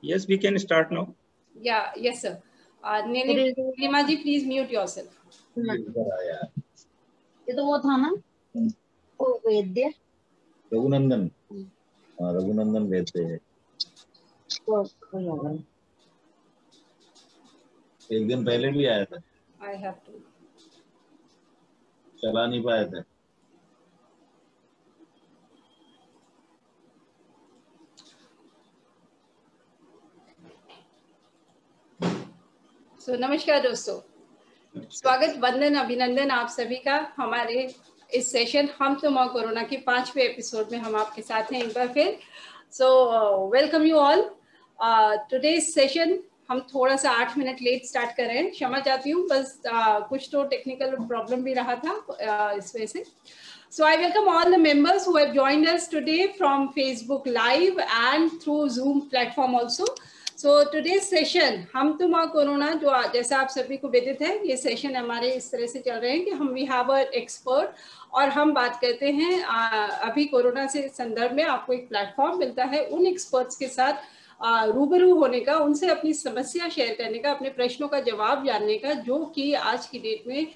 Yes, we can start now. Yeah, yes, sir. Nilima ji, please mute yourself. ये तो वो था ना, वो वैद्य रघुनंदन, रघुनंदन वैद्य है। एक दिन पहले भी आया था। I have to. चला नहीं पाया था। So, नमस्कार दोस्तों, स्वागत, वंदन, अभिनंदन आप सभी का हमारे इस सेशन हम तो माँ कोरोना के 5वें एपिसोड में हम आपके साथ हैं एक बार फिर। So welcome you all. Today session हम थोड़ा सा 8 मिनट लेट स्टार्ट कर रहे हैं, क्षमा चाहती हूँ, बस कुछ तो टेक्निकल प्रॉब्लम भी रहा था इस वजह से। So I welcome all the members who have joined us today from Facebook Live and through Zoom platform also. So today's session हम तो माँ कोरोना, जो जैसा आप सभी को विदित है, ये सेशन हमारे इस तरह से चल रहे हैं कि हम वी हैव अ एक्सपर्ट और हम बात करते हैं अभी कोरोना से संदर्भ में आपको एक प्लेटफॉर्म मिलता है उन एक्सपर्ट्स के साथ रूबरू होने का, उनसे अपनी समस्या शेयर करने का, अपने प्रश्नों का जवाब जानने का, जो कि आज की डेट में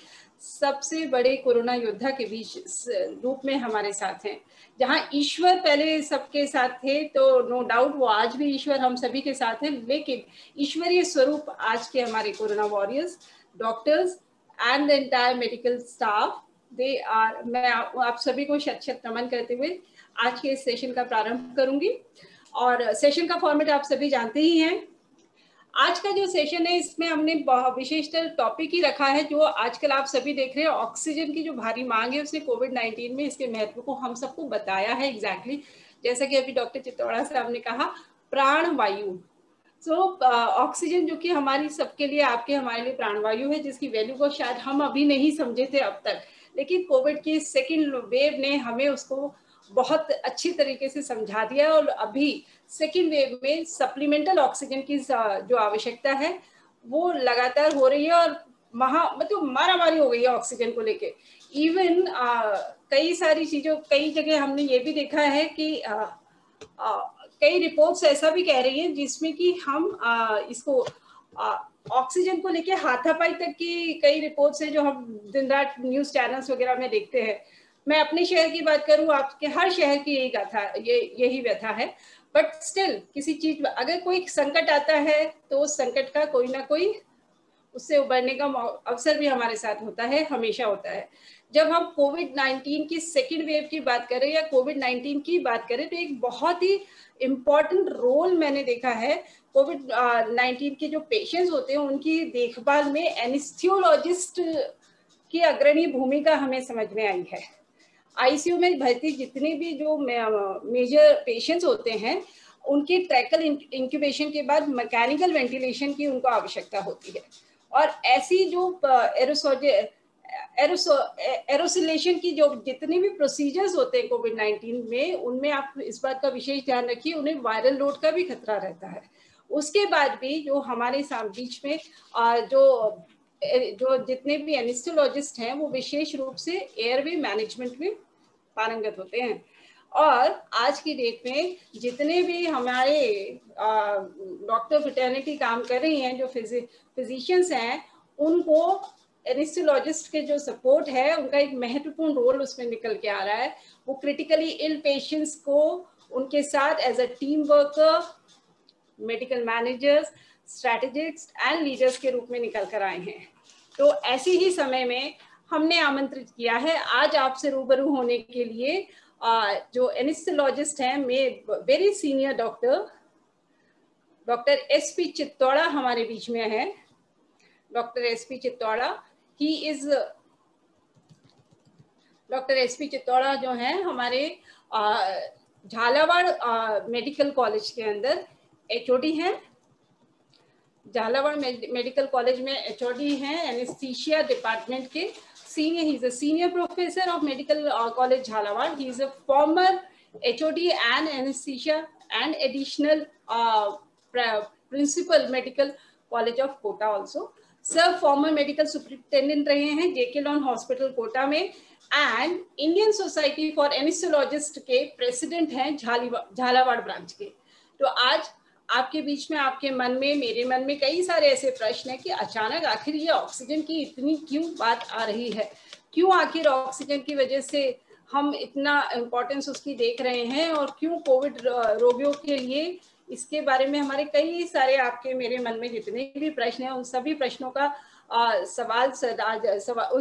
सबसे बड़े कोरोना योद्धा के बीच रूप में हमारे साथ हैं। जहां ईश्वर पहले सबके साथ थे, तो नो डाउट वो आज भी ईश्वर हम सभी के साथ हैं, लेकिन ईश्वरीय स्वरूप आज के हमारे corona warriors, doctors and the entire medical staff, they are. मैं आप सभी को शत शत नमन करते हुए आज के इस सेशन का प्रारंभ करूंगी। और सेशन का फॉर्मेट आप सभी जानते ही हैं। आज का जो सेशन है इसमें हमने विशेषतर टॉपिक ही रखा है, जो आजकल आप सभी देख रहे हैं, ऑक्सीजन की जो भारी मांग है उसने कोविड-19 में इसके महत्व को हम सबको बताया है एग्जैक्टली। जैसा कि अभी डॉक्टर चित्तौड़ा साहब ने कहा, प्राण वायु। ऑक्सीजन जो कि हमारी सबके लिए, आपके हमारे लिए प्राणवायु है, जिसकी वैल्यू को शायद हम अभी नहीं समझे थे अब तक, लेकिन कोविड की सेकेंड वेव ने हमें उसको बहुत अच्छी तरीके से समझा दिया। और अभी सेकेंड वेव में सप्लीमेंटल ऑक्सीजन की जो आवश्यकता है वो लगातार हो रही है और मतलब मारामारी हो गई है ऑक्सीजन को लेके। इवन कई सारी चीजों, कई जगह हमने ये भी देखा है कि कई रिपोर्ट्स ऐसा भी कह रही हैं जिसमें कि हम इसको ऑक्सीजन को लेके हाथापाई तक की कई रिपोर्ट्स हैं जो हम दिन रात न्यूज चैनल्स वगैरह में देखते हैं। मैं अपने शहर की बात करूं, आपके हर शहर की यही गाथा, यही व्यथा है। बट स्टिल किसी चीज, अगर कोई संकट आता है तो उस संकट का कोई ना कोई उससे उबरने का अवसर भी हमारे साथ होता है, हमेशा होता है। जब हम कोविड-19 की सेकेंड वेव की बात करें या कोविड-19 की बात करें, तो एक बहुत ही इम्पॉर्टेंट रोल मैंने देखा है कोविड-19 के जो पेशेंट्स होते हैं उनकी देखभाल में एनेस्थेसियोलॉजिस्ट की अग्रणी भूमिका हमें समझ में आई है। आईसीयू में भर्ती जितने भी जो मेजर पेशेंट्स होते हैं, उनकी ट्रैकल इंक्यूबेशन के बाद मैकेनिकल वेंटिलेशन की उनको आवश्यकता होती है। और ऐसी जो एरोसिलेशन की जो जितने भी प्रोसीजर्स होते हैं कोविड-19 में, उनमें आप इस बात का विशेष ध्यान रखिए, उन्हें वायरल लोड का भी खतरा रहता है। उसके बाद भी जो हमारे बीच में जो जितने भी एनेस्थेसियोलॉजिस्ट हैं वो विशेष रूप से एयरवे मैनेजमेंट में पारंगत होते हैं। और आज की डेट में जितने भी हमारे डॉक्टर फ्रेटर्निटी काम कर रही हैं, जो फिजिशियंस हैं, उनको एनेस्थेसियोलॉजिस्ट के जो सपोर्ट है उनका एक महत्वपूर्ण रोल उसमें निकल के आ रहा है। वो क्रिटिकली इल पेशेंट्स को उनके साथ as a team worker, medical managers, strategist and leaders के रूप में निकल कर आए हैं। तो ऐसे ही समय में हमने आमंत्रित किया है आज आपसे रूबरू होने के लिए जो एनेस्थेसियोलॉजिस्ट हैं, very senior doctor SP Chittaura हमारे बीच में है। Doctor SP Chittaura, doctor SP Chittaura जो हैं हमारे झालावाड़ मेडिकल कॉलेज के अंदर एचओडी हैं। झालावाड़ मेडिकल कॉलेज में एचओडी हैं एनेस्थीसिया डिपार्टमेंट के। He is a senior professor of Medical College Jhalawad. He is a former HOD and anesthesia and additional principal Medical College of Kota also. Sir former medical superintendent रहे हैं JK Lon Hospital Kota में, and Indian Society for Anesthesiologists के president हैं Jhalawar branch के। तो आज आपके बीच में, आपके मन में, मेरे मन में कई सारे ऐसे प्रश्न हैं कि अचानक आखिर ये ऑक्सीजन की इतनी क्यों बात आ रही है, क्यों आखिर ऑक्सीजन की वजह से हम इतना इम्पोर्टेंस उसकी देख रहे हैं, और क्यों कोविड रोगियों के लिए इसके बारे में हमारे कई सारे, आपके मेरे मन में जितने भी प्रश्न हैं उन सभी प्रश्नों का उन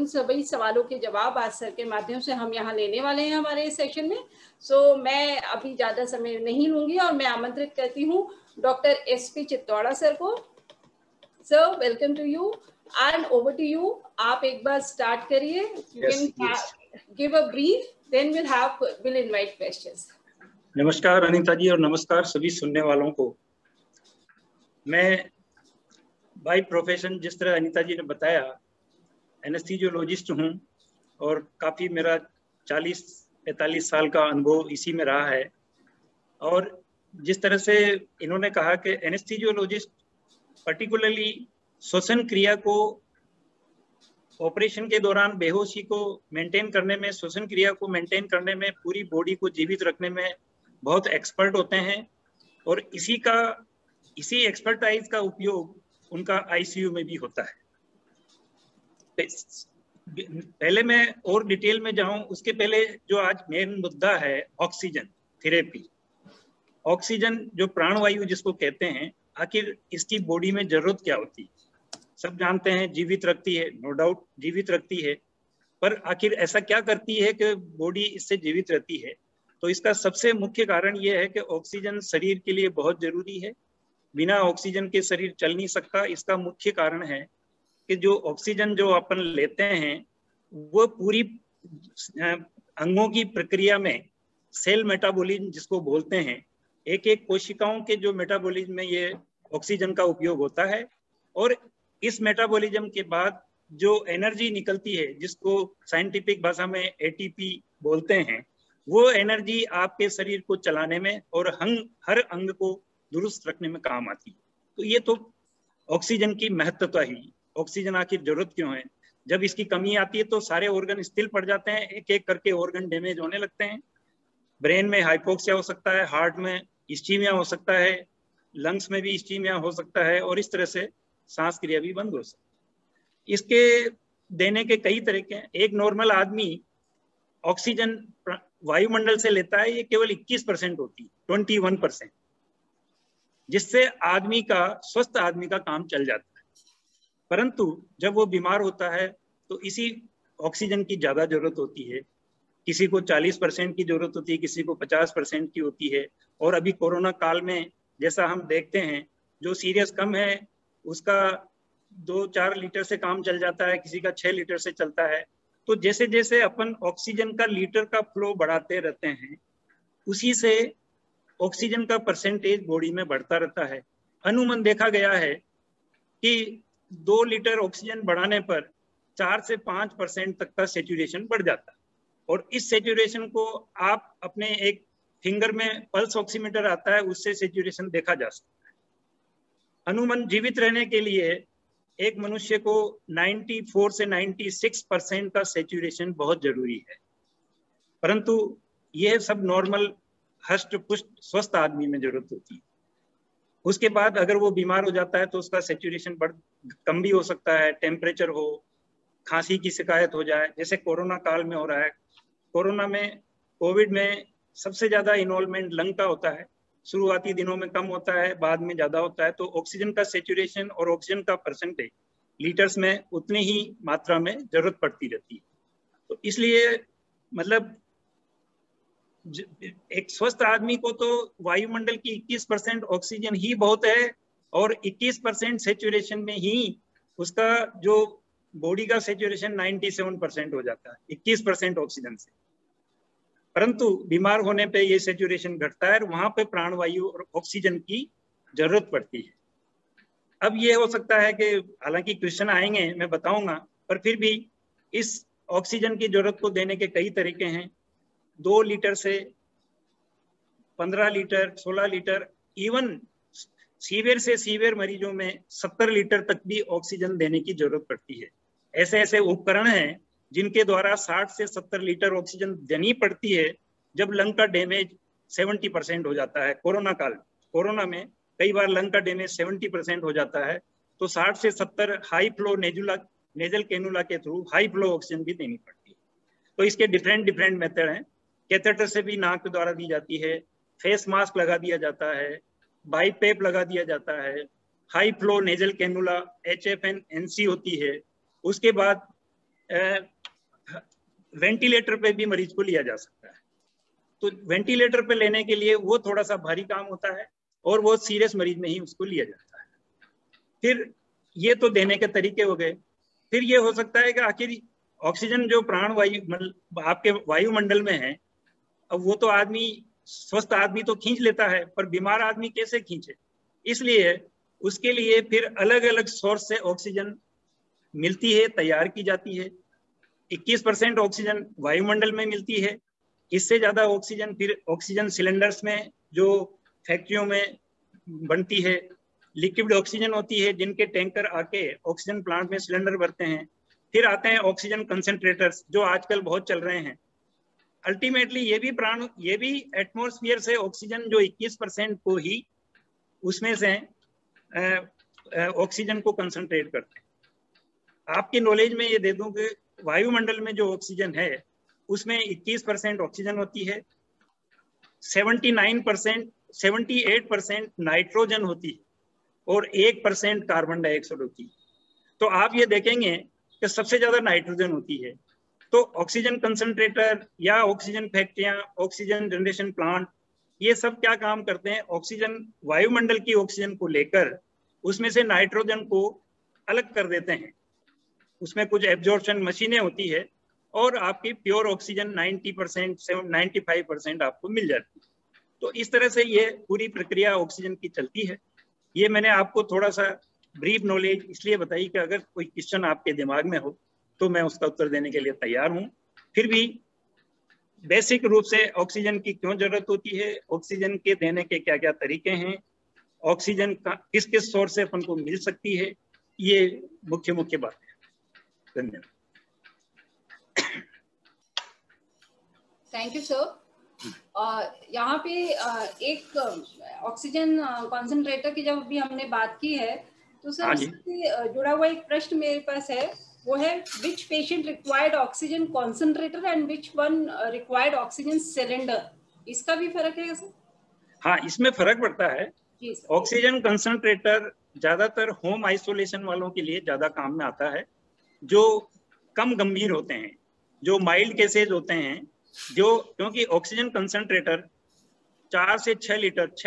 सभी सवालों के जवाब आज सर के माध्यम से हम यहाँ लेने वाले हैं हमारे इस सेशन में। सो मैं अभी ज़्यादा समय नहीं लूंगी और मैं आमंत्रित करती हूँ डॉक्टर एसपी चित्तौड़ा सर को। Sir, welcome to you and over to you. आप एक बार स्टार्ट करिए, you can give a brief, then will invite questions. नमस्कार अनीता जी और नमस्कार सभी सुनने वालों को। मैं बाय प्रोफेशन, जिस तरह अनीता जी ने बताया, एनेस्थीजियोलॉजिस्ट हूँ और काफ़ी मेरा 40-45 साल का अनुभव इसी में रहा है। और जिस तरह से इन्होंने कहा कि एनेस्थीजियोलॉजिस्ट पर्टिकुलरली श्वसन क्रिया को ऑपरेशन के दौरान बेहोशी को मेंटेन करने में, श्वसन क्रिया को मेंटेन करने में, पूरी बॉडी को जीवित रखने में बहुत एक्सपर्ट होते हैं और इसी एक्सपर्टाइज का उपयोग उनका आईसीयू में भी होता है। पहले मैं और डिटेल में जाऊं उसके पहले जो आज मेन मुद्दा है, ऑक्सीजन थेरेपी। ऑक्सीजन जो प्राणवायु जिसको कहते हैं, आखिर इसकी बॉडी में जरूरत क्या होती है? सब जानते हैं जीवित रखती है, नो डाउट जीवित रखती है, पर आखिर ऐसा क्या करती है कि बॉडी इससे जीवित रहती है? तो इसका सबसे मुख्य कारण यह है कि ऑक्सीजन शरीर के लिए बहुत जरूरी है। बिना ऑक्सीजन के शरीर चल नहीं सकता। इसका मुख्य कारण है कि जो ऑक्सीजन जो अपन लेते हैं वो पूरी अंगों की प्रक्रिया में, सेल मेटाबॉलिज्म जिसको बोलते हैं, एक एक कोशिकाओं के जो मेटाबॉलिज्म में ये ऑक्सीजन का उपयोग होता है। और इस मेटाबॉलिज्म के बाद जो एनर्जी निकलती है, जिसको साइंटिफिक भाषा में एटीपी बोलते हैं, वो एनर्जी आपके शरीर को चलाने में और हर अंग को दुरुस्त रखने में काम आती है। तो ये तो ऑक्सीजन की महत्वता ही। ऑक्सीजन आखिर जरूरत क्यों है? जब इसकी कमी आती है तो सारे ऑर्गन स्थिर पड़ जाते हैं, एक एक करके ऑर्गन डैमेज होने लगते हैं। ब्रेन में हाइपोक्सिया हो सकता है, हार्ट में इस्चीमिया हो सकता है, लंग्स में भी इस्चीमिया हो सकता है और इस तरह से सांस क्रिया भी बंद हो सकती है। इसके देने के कई तरीके हैं। एक नॉर्मल आदमी ऑक्सीजन वायुमंडल से लेता है, ये केवल 21% होती है, 21%, जिससे आदमी का, स्वस्थ आदमी का काम चल जाता है। परंतु जब वो बीमार होता है तो इसी ऑक्सीजन की ज्यादा जरूरत होती है। किसी को 40% की जरूरत होती है, किसी को 50% की होती है। और अभी कोरोना काल में जैसा हम देखते हैं, जो सीरियस कम है उसका 2-4 लीटर से काम चल जाता है, किसी का 6 लीटर से चलता है। तो जैसे जैसे अपन ऑक्सीजन का लीटर का फ्लो बढ़ाते रहते हैं, उसी से ऑक्सीजन का परसेंटेज बॉडी में बढ़ता रहता है। अनुमान देखा गया है कि 2 लीटर ऑक्सीजन बढ़ाने पर 4 से 5% तक का सैचुरेशन बढ़ जाता है। और इस सैचुरेशन को आप अपने एक फिंगर में पल्स ऑक्सीमीटर आता है, उससे सैचुरेशन देखा जा सकता है। अनुमान जीवित रहने के लिए एक मनुष्य को 94 से 96% का सैचुरेशन बहुत जरूरी है। परंतु यह सब नॉर्मल हष्ट पुष्ट स्वस्थ आदमी में जरूरत होती है। उसके बाद अगर वो बीमार हो जाता है तो उसका सैचुरेशन कम भी हो सकता है, टेम्परेचर हो, खांसी की शिकायत हो जाए, जैसे कोरोना काल में हो रहा है। कोरोना में, कोविड में सबसे ज्यादा इन्वॉल्वमेंट लंग का होता है। शुरुआती दिनों में कम होता है, बाद में ज्यादा होता है। तो ऑक्सीजन का सैचुरेशन और ऑक्सीजन का परसेंटेज लीटर्स में उतनी ही मात्रा में जरूरत पड़ती रहती है। तो इसलिए मतलब एक स्वस्थ आदमी को तो वायुमंडल की 21% ऑक्सीजन ही बहुत है और 21% सैचुरेशन में ही उसका जो बॉडी का सैचुरेशन 97% हो जाता है 21% ऑक्सीजन से। परंतु बीमार होने पे ये सैचुरेशन घटता है और वहां पे प्राणवायु और ऑक्सीजन की जरूरत पड़ती है। अब ये हो सकता है कि हालांकि क्वेश्चन आएंगे, मैं बताऊंगा, पर फिर भी इस ऑक्सीजन की जरूरत को देने के कई तरीके हैं। 2 लीटर से 15 लीटर, 16 लीटर, इवन सीवियर से सीवियर मरीजों में 70 लीटर तक भी ऑक्सीजन देने की जरूरत पड़ती है। ऐसे ऐसे उपकरण हैं जिनके द्वारा 60 से 70 लीटर ऑक्सीजन देनी पड़ती है जब लंग का डैमेज 70% हो जाता है। कोरोना में कई बार लंग का डैमेज 70% हो जाता है, तो 60 से 70 हाई फ्लो नेजल कैनुला के थ्रू हाई फ्लो ऑक्सीजन भी देनी पड़ती है। तो इसके डिफरेंट मेथड हैं। कैथेटर से भी नाक के द्वारा दी जाती है, फेस मास्क लगा दिया जाता है, बाईपेप लगा दिया जाता है, high flow nasal cannula HFNC होती है। उसके बाद वेंटिलेटर पे भी मरीज को लिया जा सकता है। तो वेंटिलेटर पे लेने के लिए वो थोड़ा सा भारी काम होता है और वो सीरियस मरीज में ही उसको लिया जाता है। फिर ये तो देने के तरीके हो गए। फिर ये हो सकता है कि आखिर ऑक्सीजन जो प्राण वायु आपके वायुमंडल में है, अब वो तो आदमी स्वस्थ आदमी तो खींच लेता है, पर बीमार आदमी कैसे खींचे, इसलिए उसके लिए फिर अलग अलग सोर्स से ऑक्सीजन मिलती है, तैयार की जाती है। 21% ऑक्सीजन वायुमंडल में मिलती है। इससे ज्यादा ऑक्सीजन फिर ऑक्सीजन सिलेंडर्स में जो फैक्ट्रियों में बनती है, लिक्विड ऑक्सीजन होती है जिनके टैंकर आके ऑक्सीजन प्लांट में सिलेंडर भरते हैं। फिर आते हैं ऑक्सीजन कंसंट्रेटर्स जो आजकल बहुत चल रहे हैं। अल्टीमेटली ये भी एटमॉस्फेयर से ऑक्सीजन जो 21% को ही उसमें से ऑक्सीजन को कंसंट्रेट करते हैं। आपकी नॉलेज में ये दे दूं कि वायुमंडल में जो ऑक्सीजन है उसमें 21% ऑक्सीजन होती है, 78% नाइट्रोजन होती है और 1% कार्बन डाइऑक्साइड होती है। तो आप ये देखेंगे कि सबसे ज्यादा नाइट्रोजन होती है। तो ऑक्सीजन कंसंट्रेटर या ऑक्सीजन फैक्ट्रियां, ऑक्सीजन जनरेशन प्लांट, ये सब क्या काम करते हैं, ऑक्सीजन वायुमंडल की ऑक्सीजन को लेकर उसमें से नाइट्रोजन को अलग कर देते हैं। उसमें कुछ एब्जॉर्प्शन मशीनें होती है और आपकी प्योर ऑक्सीजन 90% से 95% आपको मिल जाती है। तो इस तरह से ये पूरी प्रक्रिया ऑक्सीजन की चलती है। ये मैंने आपको थोड़ा सा ब्रीफ नॉलेज इसलिए बताई कि अगर कोई क्वेश्चन आपके दिमाग में हो तो मैं उसका उत्तर देने के लिए तैयार हूँ। फिर भी बेसिक रूप से ऑक्सीजन की क्यों जरूरत होती है, ऑक्सीजन के देने के क्या क्या तरीके हैं, ऑक्सीजन का किस किस सोर्स से अपन को मिल सकती है, ये मुख्य बात है। धन्यवाद। Thank you sir. यहाँ पे एक ऑक्सीजन कॉन्सेंट्रेटर की जब भी हमने बात की है तो सर उससे जुड़ा हुआ एक प्रश्न मेरे पास है, वो है which patient required oxygen concentrator and which one required oxygen cylinder, इसका भी फर्क है सर? हाँ, इसमें फर्क पड़ता है। ऑक्सीजन कंसंट्रेटर ज्यादातर होम आइसोलेशन वालों के लिए ज्यादा काम में आता है, जो कम गंभीर होते हैं, जो माइल्ड केसेज होते हैं, जो क्योंकि ऑक्सीजन कंसंट्रेटर 4 से 6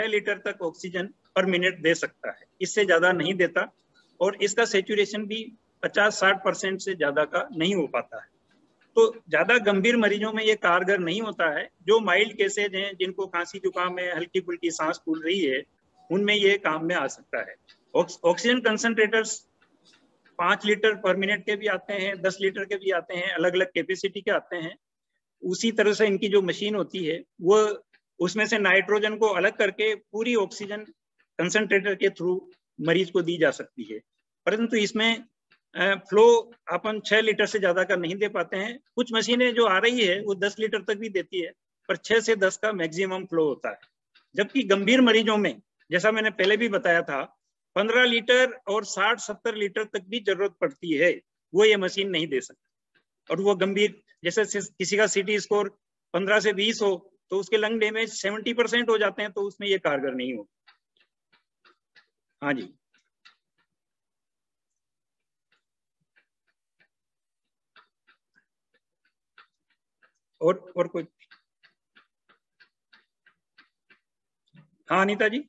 लीटर तक ऑक्सीजन पर मिनट दे सकता है, इससे ज्यादा नहीं देता, और इसका सैचुरेशन भी 50-60% से ज्यादा का नहीं हो पाता है। तो ज्यादा गंभीर मरीजों में ये कारगर नहीं होता है। जो माइल्ड केसेज हैं, जिनको खांसी जुकाम में हल्की फुल्की सांस फूल रही है, उनमें ये काम में आ सकता है। ऑक्सीजन कंसंट्रेटर्स 5 लीटर पर मिनट के भी आते हैं, 10 लीटर के भी आते हैं, अलग अलग कैपेसिटी के आते हैं। उसी तरह से इनकी जो मशीन होती है वो उसमें से नाइट्रोजन को अलग करके पूरी ऑक्सीजन कंसंट्रेटर के थ्रू मरीज को दी जा सकती है। परंतु इसमें फ्लो अपन 6 लीटर से ज्यादा का नहीं दे पाते हैं। कुछ मशीनें जो आ रही है वो 10 लीटर तक भी देती है, पर 6 से 10 का मैक्सिमम फ्लो होता है। जबकि गंभीर मरीजों में, जैसा मैंने पहले भी बताया था, 15 लीटर और 60-70 लीटर तक भी जरूरत पड़ती है, वो ये मशीन नहीं दे सकती। और वो गंभीर, जैसे किसी का CT स्कोर 15 से 20 हो तो उसके लंग डैमेज 70% हो जाते हैं, तो उसमें ये कारगर नहीं हो। हाँ जी। और कोई? हाँ अनीता जी।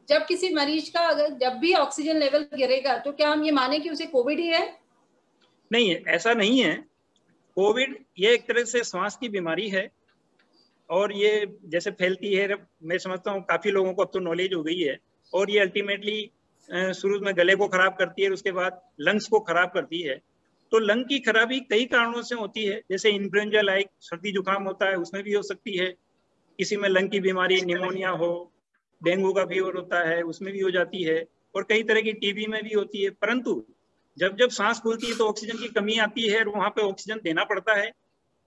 जब किसी मरीज का अगर जब भी ऑक्सीजन लेवल गिरेगा तो क्या हम ये माने कि उसे कोविड ही है? नहीं है, ऐसा नहीं है। कोविड ये एक तरह से श्वास की बीमारी है और ये जैसे फैलती है, मैं समझता हूँ काफी लोगों को अब तो नॉलेज हो गई है, और ये अल्टीमेटली शुरू में गले को खराब करती है, उसके बाद लंग्स को खराब करती है। तो लंग की खराबी कई कारणों से होती है, जैसे इन्फ्लुएंजा लाइक सर्दी जुकाम होता है, उसमें भी हो सकती है। किसी में लंग की बीमारी, निमोनिया हो, डेंगू का फीवर होता है, उसमें भी हो जाती है, और कई तरह की TB में भी होती है। परंतु जब जब सांस फूलती है तो ऑक्सीजन की कमी आती है और वहां पे ऑक्सीजन देना पड़ता है।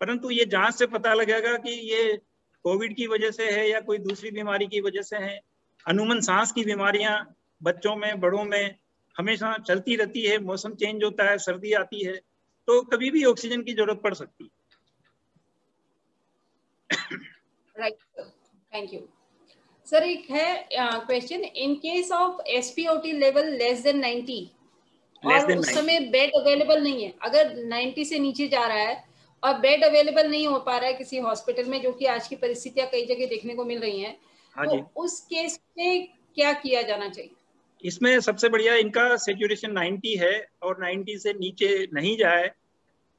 परंतु ये जांच से पता लगेगा कि ये कोविड की वजह से है या कोई दूसरी बीमारी की वजह से है। अनुमन सांस की बीमारियां बच्चों में, बड़ों में हमेशा चलती रहती है। मौसम चेंज होता है, सर्दी आती है, तो कभी भी ऑक्सीजन की जरूरत पड़ सकती है। Right, thank you sir. एक है question, in case of SpO2 level less than 90 और उस समय बेड अवेलेबल नहीं है, अगर 90 से नीचे जा रहा है और बेड अवेलेबल नहीं हो पा रहा है किसी हॉस्पिटल में, जो कि आज की परिस्थितियां कई जगह देखने को मिल रही हैं, तो उस केस में क्या किया जाना चाहिए? इसमें सबसे बढ़िया इनका सैचुरेशन 90 है और 90 से नीचे नहीं जाए।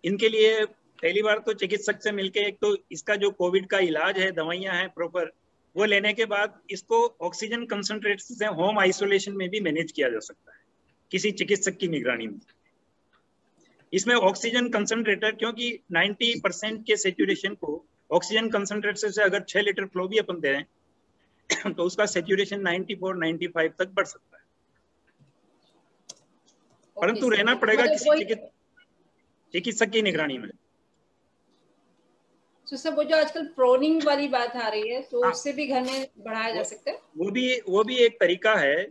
इनके लिए पहली बार तो चिकित्सक से मिलके, एक तो इसका जो कोविड का इलाज है, दवाइयां हैं प्रॉपर, वो लेने के बाद इसको ऑक्सीजन कंसंट्रेटर से होम आइसोलेशन में भी मैनेज किया जा सकता है किसी चिकित्सक की निगरानी में। इसमें ऑक्सीजन कंसंट्रेटर, क्योंकि 90% के सैचुरेशन को ऑक्सीजन कंसंट्रेटर से अगर 6 लीटर फ्लो भी अपन दे तो उसका सैचुरेशन 94-95 तक बढ़ सकता है। परंतु रहना पड़ेगा किसी चिकित्सक की निगरानी में। तो सर वो जो आजकल प्रोनिंग वाली बात आ रही है, तो उससे भी घर में बढ़ाया जा सकता है? वो भी एक तरीका है।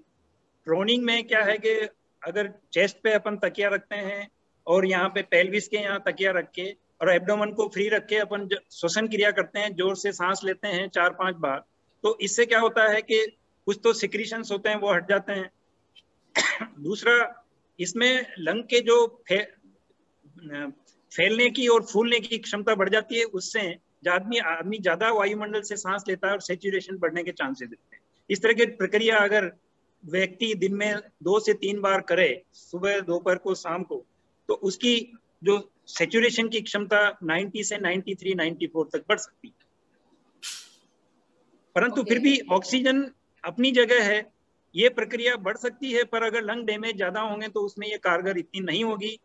प्रोनिंग में क्या है कि अगर चेस्ट पे अपन तकिया रखते हैं और यहाँ पे पेल्विस के यहाँ तकिया रख के और एब्डोमेन को फ्री रख के अपन श्वसन क्रिया करते हैं, जोर से सांस लेते हैं 4-5 बार, तो इससे क्या होता है कि कुछ तो सिक्रीशंस होते हैं वो हट जाते हैं। दूसरा, इसमें लंग के जो फैलने की और फूलने की क्षमता बढ़ जाती है, उससे आदमी ज्यादा वायुमंडल से सांस लेता है और सैचुरेशन बढ़ने के चांसेस दिखते हैं। इस तरह की प्रक्रिया अगर व्यक्ति दिन में 2 से 3 बार करे, सुबह, दोपहर को, शाम को, तो उसकी जो सैचुरेशन की क्षमता 90 से 93-94 तक बढ़ सकती है। परंतु फिर भी ऑक्सीजन अपनी जगह है, ये प्रक्रिया बढ़ सकती है, पर अगर लंग डैमेज ज्यादा होंगे तो उसमें ये कारगर इतनी नहीं होगी।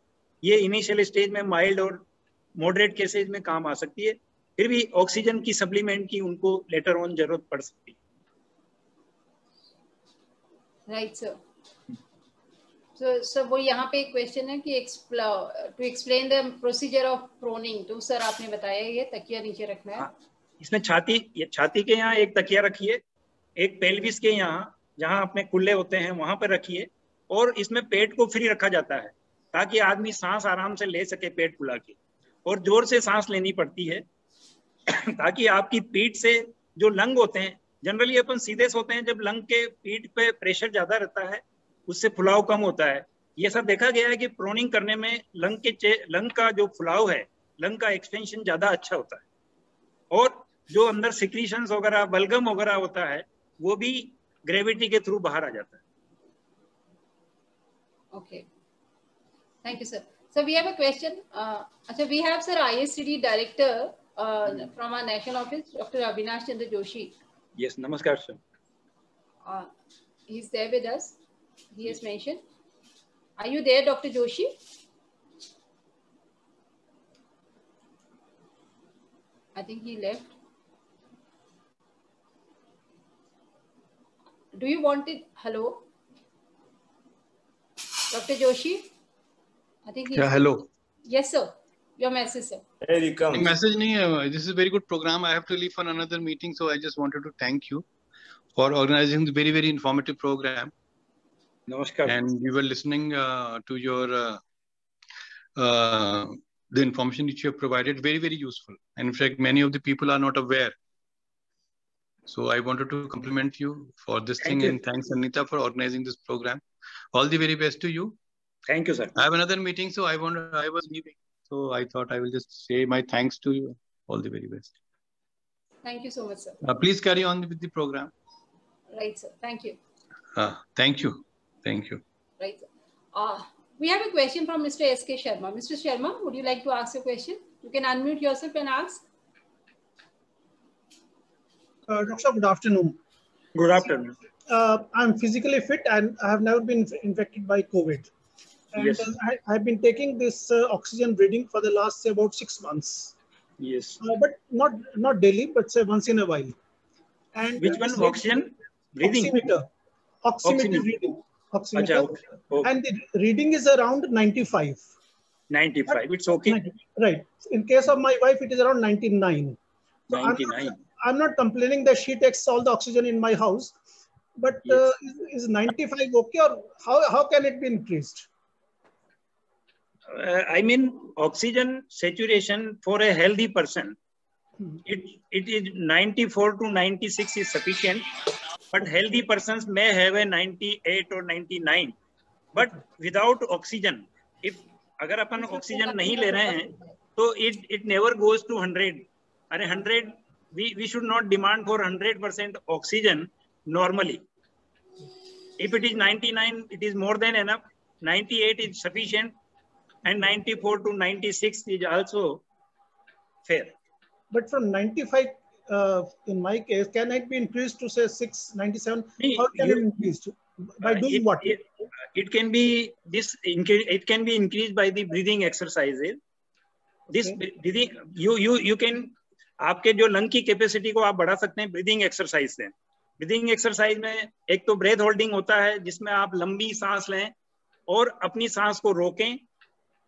ये इनिशियल स्टेज में माइल्ड और मॉडरेट केसेज में काम आ सकती है। फिर भी ऑक्सीजन की सप्लीमेंट की उनको लेटर ऑन जरूरत पड़ सकती है। Right sir. सो वो यहाँ पे एक क्वेश्चन है कि to explain the procedure of proning, तो सर आपने बताया ये तकिया नीचे रखना है। इसमें छाती के यहाँ एक तकिया रखिए, एक पेल्विस के यहाँ जहाँ अपने कुल्ले होते हैं वहां पर रखिए, और इसमें पेट को फ्री रखा जाता है ताकि आदमी सांस आराम से ले सके पेट फुला के, और जोर से सांस लेनी पड़ती है ताकि आपकी पीठ से जो लंग होते हैं, जनरली अपन सीधे सोते हैं, जब लंग के पीठ पे प्रेशर ज्यादा रहता है उससे फुलाव कम होता है। ये सब देखा गया है कि प्रोनिंग करने में लंग का जो फुलाव है, लंग का एक्सटेंशन ज्यादा अच्छा होता है, और जो अंदर सिक्रीशंस वगैरह, बलगम वगैरह होता है, वो भी ग्रेविटी के थ्रू बाहर आ जाता है। Okay, thank you sir. So we have a question. We have sir ISCD director from our national office, Dr. Avinash Chandra Joshi. Yes, namaskar sir. He's there with us. He has mentioned. Are you there, Dr. Joshi? I think he left. Do you want it? Hello, Dr. Joshi? I think yeah, hello. Yes, sir. Your message, sir. Here you come. Message nahi hai. This is a very good program. I have to leave for another meeting, so I just wanted to thank you for organizing the very, very informative program. Namaskar. And we were listening to your the information which you have provided. Very, very useful. And in fact, many of the people are not aware. So I wanted to compliment you for this thing, and thanks Anita for organizing this program. All the very best to you. Thank you, sir. I have another meeting, so I was leaving. So I thought I will just say my thanks to you. All the very best. Thank you so much, sir. Please carry on with the program. Right, sir. Thank you. Thank you. Thank you. Right, sir. We have a question from Mr. S.K. Sharma. Mr. Sharma, would you like to ask a question? You can unmute yourself and ask. Doctor, good afternoon. Good afternoon. I'm physically fit and I have never been infected by COVID. And yes. I've been taking this oxygen reading for the last, say, about 6 months. Yes. But not daily, but say once in a while. And which one? Oxygen breathing? Oximeter reading. Oximeter. Achha, okay. And the reading is around 95. 95. It's okay. 90, right. In case of my wife, it is around 99. So 99. I'm not complaining that she takes all the oxygen in my house, but Yes. is 95 okay, or how can it be increased? I mean, oxygen saturation for a healthy person, it is 94 to 96 is sufficient, but healthy persons may have a 98 or 99. But without oxygen, if अगर अपन oxygen नहीं ले रहे हैं, तो it never goes to 100. अरे 100, we should not demand for 100% oxygen normally. If it is 99, it is more than enough. 98 is sufficient, and 94 to 96 is also fair. But from 95, in my case, can it be increased to say 697? How can it increase? By doing what? It can be it can be increased by the breathing exercises. This breathing, you can, आपके जो lung की capacity को आप बढ़ा सकते हैं breathing exercise से. Breathing exercise में एक तो ब्रेथ होल्डिंग होता है, जिसमें आप लंबी सांस लें और अपनी सांस को रोकें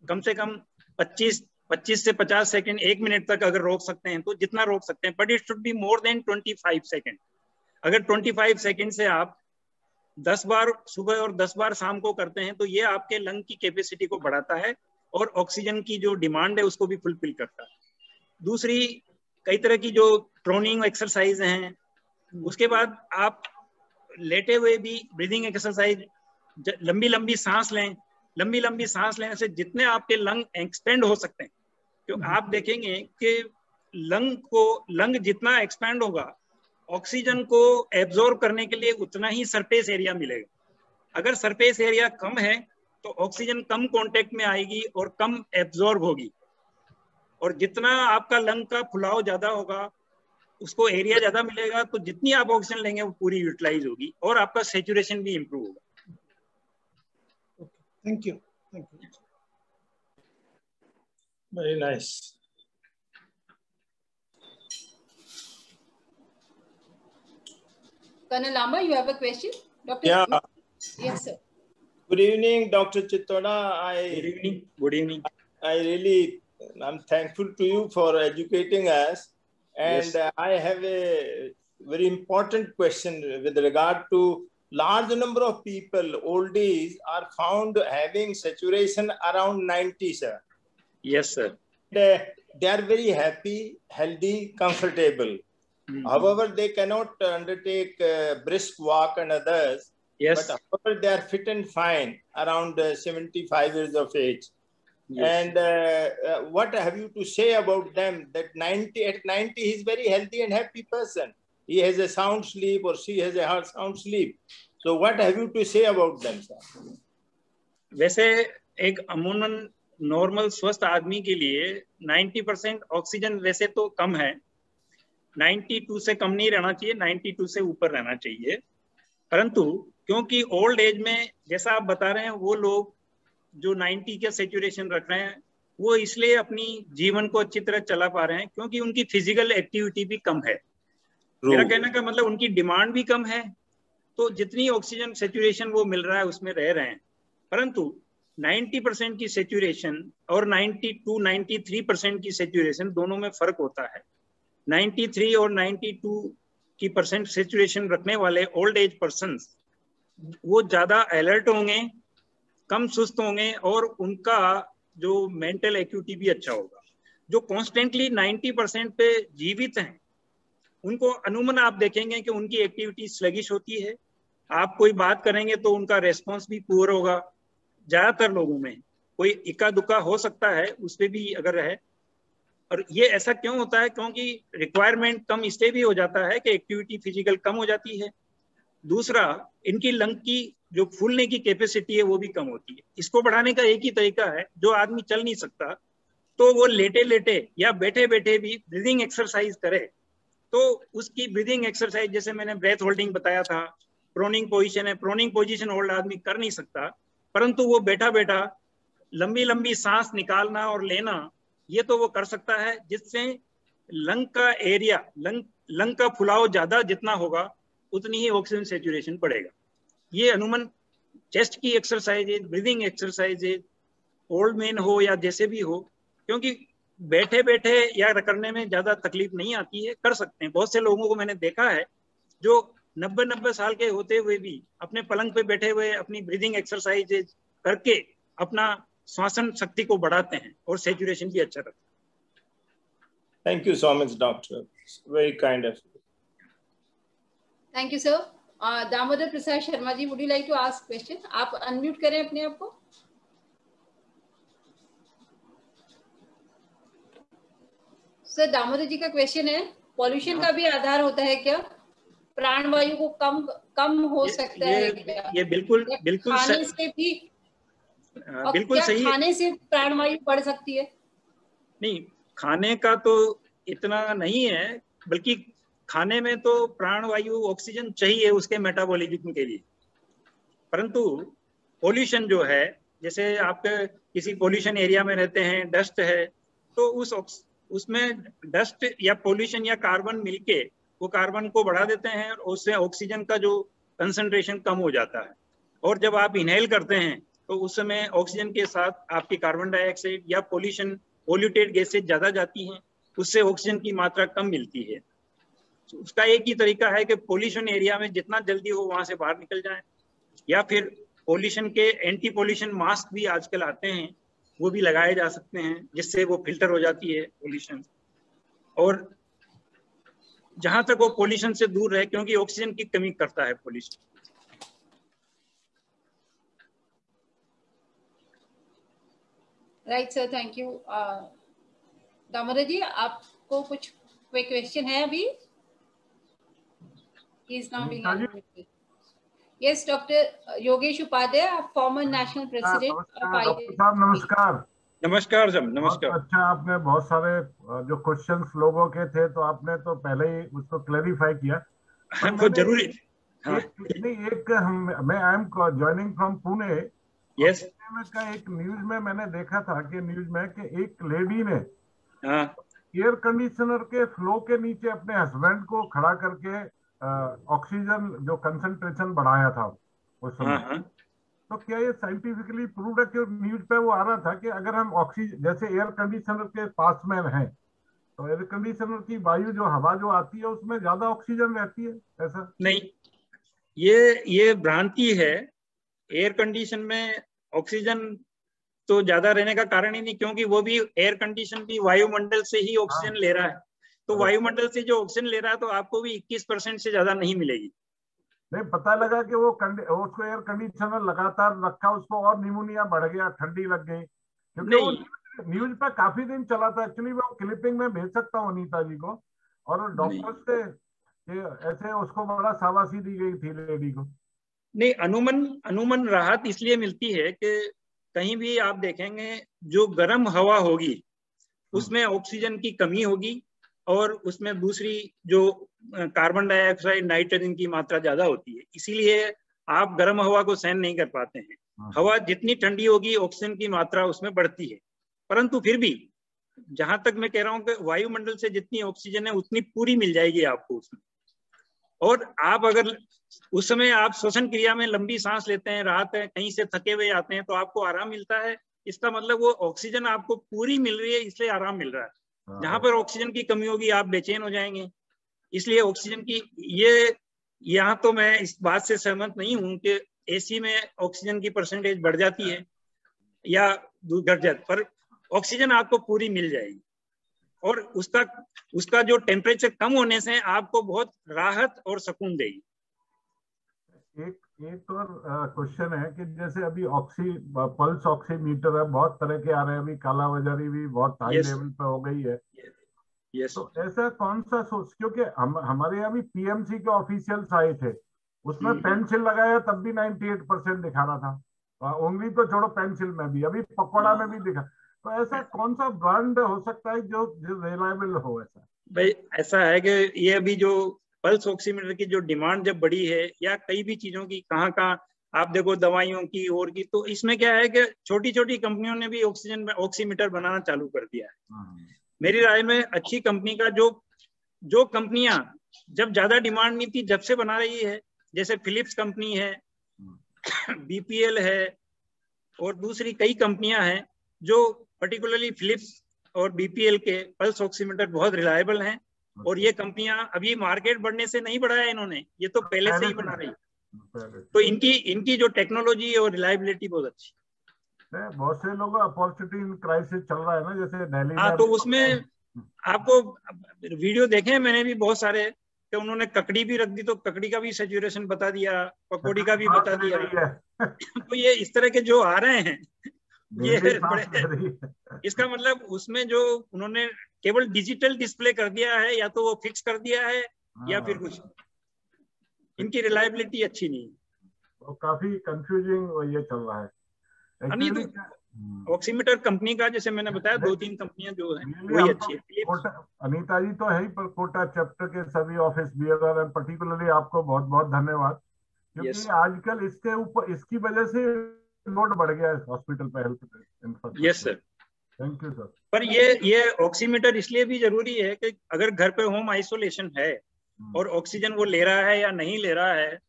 कम से कम 25 से 50 सेकंड, 1 मिनट तक अगर रोक सकते हैं तो जितना रोक सकते हैं, but it should be more than 25 second. अगर 25 सेकंड से आप 10 बार सुबह और 10 बार शाम को करते हैं तो ये आपके लंग की कैपेसिटी को बढ़ाता है और ऑक्सीजन की जो डिमांड है उसको भी फुलफिल करता है. दूसरी कई तरह की जो प्रोनिंग एक्सरसाइज हैं, उसके बाद आप लेटे हुए भी ब्रीदिंग एक्सरसाइज, लंबी लंबी सांस लें. लंबी लंबी सांस लेने से जितने आपके लंग एक्सपेंड हो सकते हैं, क्योंकि आप देखेंगे कि लंग जितना एक्सपेंड होगा, ऑक्सीजन को एब्जॉर्ब करने के लिए उतना ही सरफेस एरिया मिलेगा. अगर सरफेस एरिया कम है तो ऑक्सीजन कम कांटेक्ट में आएगी और कम एब्जॉर्ब होगी, और जितना आपका लंग का फुलाव ज्यादा होगा उसको एरिया ज्यादा मिलेगा, तो जितनी आप ऑक्सीजन लेंगे वो पूरी यूटिलाइज होगी और आपका सैचुरेशन भी इंप्रूव होगा. Thank you. Thank you. Very nice. Colonel Lamba, you have a question? Dr. Yeah. Yes, sir. Good evening, Dr. Chittoda. Good evening. Good evening. I'm thankful to you for educating us. And Yes. I have a very important question with regard to large number of people, oldies, are found having saturation around 90, sir. Yes, sir. They are very happy, healthy, comfortable. However, they cannot undertake brisk walk and others. Yes. But however, they are fit and fine around 75 years of age. Yes. And what have you to say about them? That at 90, he's very healthy and happy person. He has a sound sleep, or she has a sound sleep. So what have you to say about them, sir? वैसे एक अमूमन normal स्वस्थ आदमी के लिए 90% oxygen वैसे तो कम है. 92 से कम नहीं रहना चाहिए, 92 से ऊपर रहना चाहिए. परंतु क्योंकि ओल्ड एज में जैसा आप बता रहे हैं, वो लोग जो 90 के सैचुरेशन रख रहे हैं, वो इसलिए अपनी जीवन को अच्छी तरह चला पा रहे हैं क्योंकि उनकी फिजिकल एक्टिविटी भी कम है. मेरा कहने का मतलब उनकी डिमांड भी कम है, तो जितनी ऑक्सीजन सैचुरेशन वो मिल रहा है उसमें रह रहे हैं. परंतु 90% की सैचुरेशन और 92-93% की सैचुरेशन दोनों में फर्क होता है. 93 और 92 की परसेंट सैचुरेशन रखने वाले ओल्ड एज पर्सन्स वो ज्यादा अलर्ट होंगे, कम सुस्त होंगे और उनका जो मेंटल एक्टिविटी भी अच्छा होगा. जो कॉन्स्टेंटली 90% पे जीवित हैं, उनको अमूमन आप देखेंगे कि उनकी एक्टिविटी स्लगिश होती है. आप कोई बात करेंगे तो उनका रेस्पॉन्स भी पुअर होगा. ज्यादातर लोगों में कोई इक्का दुक्का हो सकता है उस पर भी अगर है. और ये ऐसा क्यों होता है? क्योंकि रिक्वायरमेंट कम इसलिए भी हो जाता है कि एक्टिविटी फिजिकल कम हो जाती है. दूसरा, इनकी लंग की जो फूलने की कैपेसिटी है वो भी कम होती है. इसको बढ़ाने का एक ही तरीका है. जो आदमी चल नहीं सकता तो वो लेटे लेटे या बैठे बैठे भी ब्रीदिंग एक्सरसाइज करे. तो उसकी ब्रीदिंग एक्सरसाइज, जैसे मैंने ब्रेथ होल्डिंग बताया था, प्रोनिंग पोजीशन है. प्रोनिंग पोजीशन ओल्ड आदमी कर नहीं सकता, परंतु वो बैठा बैठा लंबी लंबी सांस निकालना और लेना ये तो वो कर सकता है, जिससे लंग का एरिया, लंग का फुलाव ज्यादा जितना होगा उतनी ही ऑक्सीजन सैचुरेशन बढ़ेगा. ये अमूमन चेस्ट की exercises, breathing exercises, old man हो या जैसे भी हो, क्योंकि बैठे बैठे या करने में ज्यादा तकलीफ नहीं आती है, कर सकते हैं। बहुत से लोगों को मैंने देखा है जो 90 साल के होते हुए भी अपने पलंग पे बैठे हुए अपनी ब्रीदिंग एक्सरसाइज करके अपना श्वासन शक्ति को बढ़ाते हैं और सैचुरेशन भी अच्छा रखते हैं। Thank you so much, doctor. It's very kind of you. Thank you, sir. Damodar Prasad Sharma ji, would you like to ask question? आप अनम्यूट करें अपने आप को। सर, दामोदर जी का क्वेश्चन है, पॉल्यूशन का भी आधार होता है क्या? प्राणवायु को कम हो सकता है क्या? ये बिल्कुल खाने से भी बिल्कुल सही। खाने से प्राणवायु बढ़ सकती है? नहीं, खाने का तो इतना नहीं है, बल्कि खाने में तो प्राणवायु ऑक्सीजन चाहिए उसके मेटाबॉलिज्म के लिए। परंतु पोल्यूशन जो है, जैसे आप किसी पोल्यूशन एरिया में रहते हैं, डस्ट है, तो उसमें डस्ट या पोल्यूशन या कार्बन मिलके वो कार्बन को बढ़ा देते हैं और उससे ऑक्सीजन का जो कंसंट्रेशन कम हो जाता है। और जब आप इनहेल करते हैं तो उस समय ऑक्सीजन के साथ आपकी कार्बन डाइऑक्साइड या पोल्यूटेड गैसेज ज्यादा जाती हैं, उससे ऑक्सीजन की मात्रा कम मिलती है। तो उसका एक ही तरीका है कि पोल्यूशन एरिया में जितना जल्दी हो वहां से बाहर निकल जाएं, या फिर पोल्यूशन के एंटी पोल्यूशन मास्क भी आजकल आते हैं, वो भी लगाए जा सकते हैं, जिससे वो फिल्टर हो जाती है पोल्यूशन। और जहां तक वो पोल्यूशन से दूर रहे, क्योंकि ऑक्सीजन की कमी करता है pollution. Right sir, thank you. Damodar ji, आपको कुछ कोई क्वेश्चन है अभी? Yes, doctor Yogesh Upadhyay, former national president of ID. नमस्कार। नमस्कार जब, नमस्कार। अच्छा, आपने बहुत सारे जो क्वेश्चंस लोगों के थे तो आपने तो पहले ही उसको क्लैरिफाई किया। तो जरूरी मैं I am joining from Pune. Yes. का एक न्यूज में मैंने देखा था कि न्यूज में कि एक लेडी ने एयर कंडीशनर के फ्लो के नीचे अपने हस्बैंड को खड़ा करके ऑक्सीजन जो कंसंट्रेशन बढ़ाया था उस समय। तो क्या ये साइंटिफिकली प्रूव्ड है? कि न्यूज पे वो आ रहा था कि अगर हम ऑक्सीजन जैसे एयर कंडीशनर के पास में हैं तो एयर कंडीशनर की वायु जो हवा जो आती है उसमें ज्यादा ऑक्सीजन रहती है, ऐसा नहीं, ये भ्रांति है। एयर कंडीशन में ऑक्सीजन तो ज्यादा रहने का कारण ही नहीं, क्योंकि वो भी एयर कंडीशन भी वायुमंडल से ही ऑक्सीजन ले रहा है। तो वायुमंडल से जो ऑक्सीजन ले रहा है तो आपको भी 21% से ज्यादा नहीं मिलेगी। नहीं, पता लगा कि वो उसको एयर कंडीशनर लगातार रखा, उसको और निमोनिया बढ़ गया, ठंडी लग गई, क्योंकि न्यूज पे काफी दिन चला था। एक्चुअली वो क्लिपिंग में भेज सकता हूँ अनीता जी को, और डॉक्टर से ऐसे उसको बड़ा शाबाशी दी गई थी लेडी को। नहीं, अनुमन राहत इसलिए मिलती है कि कहीं भी आप देखेंगे जो गर्म हवा होगी उसमें ऑक्सीजन की कमी होगी, और उसमें दूसरी जो कार्बन डाइऑक्साइड नाइट्रोजन की मात्रा ज्यादा होती है, इसीलिए आप गर्म हवा को सहन नहीं कर पाते हैं। हवा जितनी ठंडी होगी ऑक्सीजन की मात्रा उसमें बढ़ती है। परंतु फिर भी जहां तक मैं कह रहा हूं कि वायुमंडल से जितनी ऑक्सीजन है उतनी पूरी मिल जाएगी आपको उसमें। और आप अगर उस समय आप श्वसन क्रिया में लंबी सांस लेते हैं, राहत है, कहीं से थके हुए आते हैं तो आपको आराम मिलता है। इसका मतलब वो ऑक्सीजन आपको पूरी मिल रही है, इसलिए आराम मिल रहा है। जहां पर ऑक्सीजन की कमी होगी आप बेचैन हो जाएंगे। इसलिए ऑक्सीजन की यहाँ तो मैं इस बात से सहमत नहीं हूं कि एसी में ऑक्सीजन की परसेंटेज बढ़ जाती है या घट जाती, पर ऑक्सीजन आपको पूरी मिल जाएगी। और उसका जो टेम्परेचर कम होने से आपको बहुत राहत और सुकून देगी। एक और क्वेश्चन है कि जैसे अभी पल्स ऑक्सीमीटर है, बहुत तरह के आ रहे हैं, अभी काला बाजारी भी बहुत हाई लेवल पे हो गई है। तो ऐसा कौन सा सोर्स, क्योंकि हमारे यहाँ भी पीएमसी के ऑफिशियल्स आए थे, उसमें पेंसिल लगाया तब भी 98% दिखा रहा था। उंगली तो छोड़ो, पेंसिल में भी, अभी पकौड़ा में भी दिखा। तो ऐसा कौन सा ब्रांड हो सकता है जो रिलायबल हो? ऐसा भाई ऐसा है कि ये अभी जो पल्स ऑक्सीमीटर की जो डिमांड जब बढ़ी है, या कई भी चीजों की, कहाँ आप देखो दवाइयों की और की, तो इसमें क्या है कि छोटी छोटी कंपनियों ने भी ऑक्सीमीटर बनाना चालू कर दिया है। मेरी राय में अच्छी कंपनी का जो कंपनियां जब ज्यादा डिमांड नहीं थी जब से बना रही है, जैसे फिलिप्स कंपनी है, बीपीएल है, और दूसरी कई कंपनियां हैं जो पर्टिकुलरली फिलिप्स और बीपीएल के पल्स ऑक्सीमीटर बहुत रिलायबल हैं। और ये कंपनियां अभी मार्केट बढ़ने से नहीं बढ़ाया इन्होंने, ये तो पहले से ही बना रही। तो इनकी जो टेक्नोलॉजी और रिलायबिलिटी बहुत अच्छी। बहुत से लोग अपॉर्चुनिटी इन क्राइसिस चल रहा है ना, जैसे दिल्ली में। हाँ, तो उसमें आपको वीडियो देखे मैंने भी बहुत सारे, कि उन्होंने ककड़ी भी रख दी तो ककड़ी का भी सैचुरेशन बता दिया, पकौड़ी का भी बता दिया। तो ये इस तरह के जो आ रहे हैं ये बड़े, इसका मतलब उसमें जो उन्होंने केवल डिजिटल डिस्प्ले कर दिया है, या तो वो फिक्स कर दिया है या फिर कुछ, इनकी रिलायबिलिटी अच्छी नहीं है। तो काफी कंफ्यूजिंग ये चल रहा है। नहीं तो ऑक्सीमीटर कंपनी का जैसे मैंने बताया 2-3 कंपनियां जो है वही अच्छी है। अनीता जी तो है ही, पर कोटा चैप्टर के सभी ऑफिस बियरर एंड पर्टिकुलरली आपको बहुत बहुत धन्यवाद, क्योंकि आजकल इसके ऊपर इसकी वजह से लोड बढ़ गया है हॉस्पिटल पे, health. Yes sir, thank you sir. पर ये ऑक्सीमीटर इसलिए भी जरूरी है कि अगर घर पे होम आइसोलेशन है और ऑक्सीजन वो ले रहा है या नहीं ले रहा है,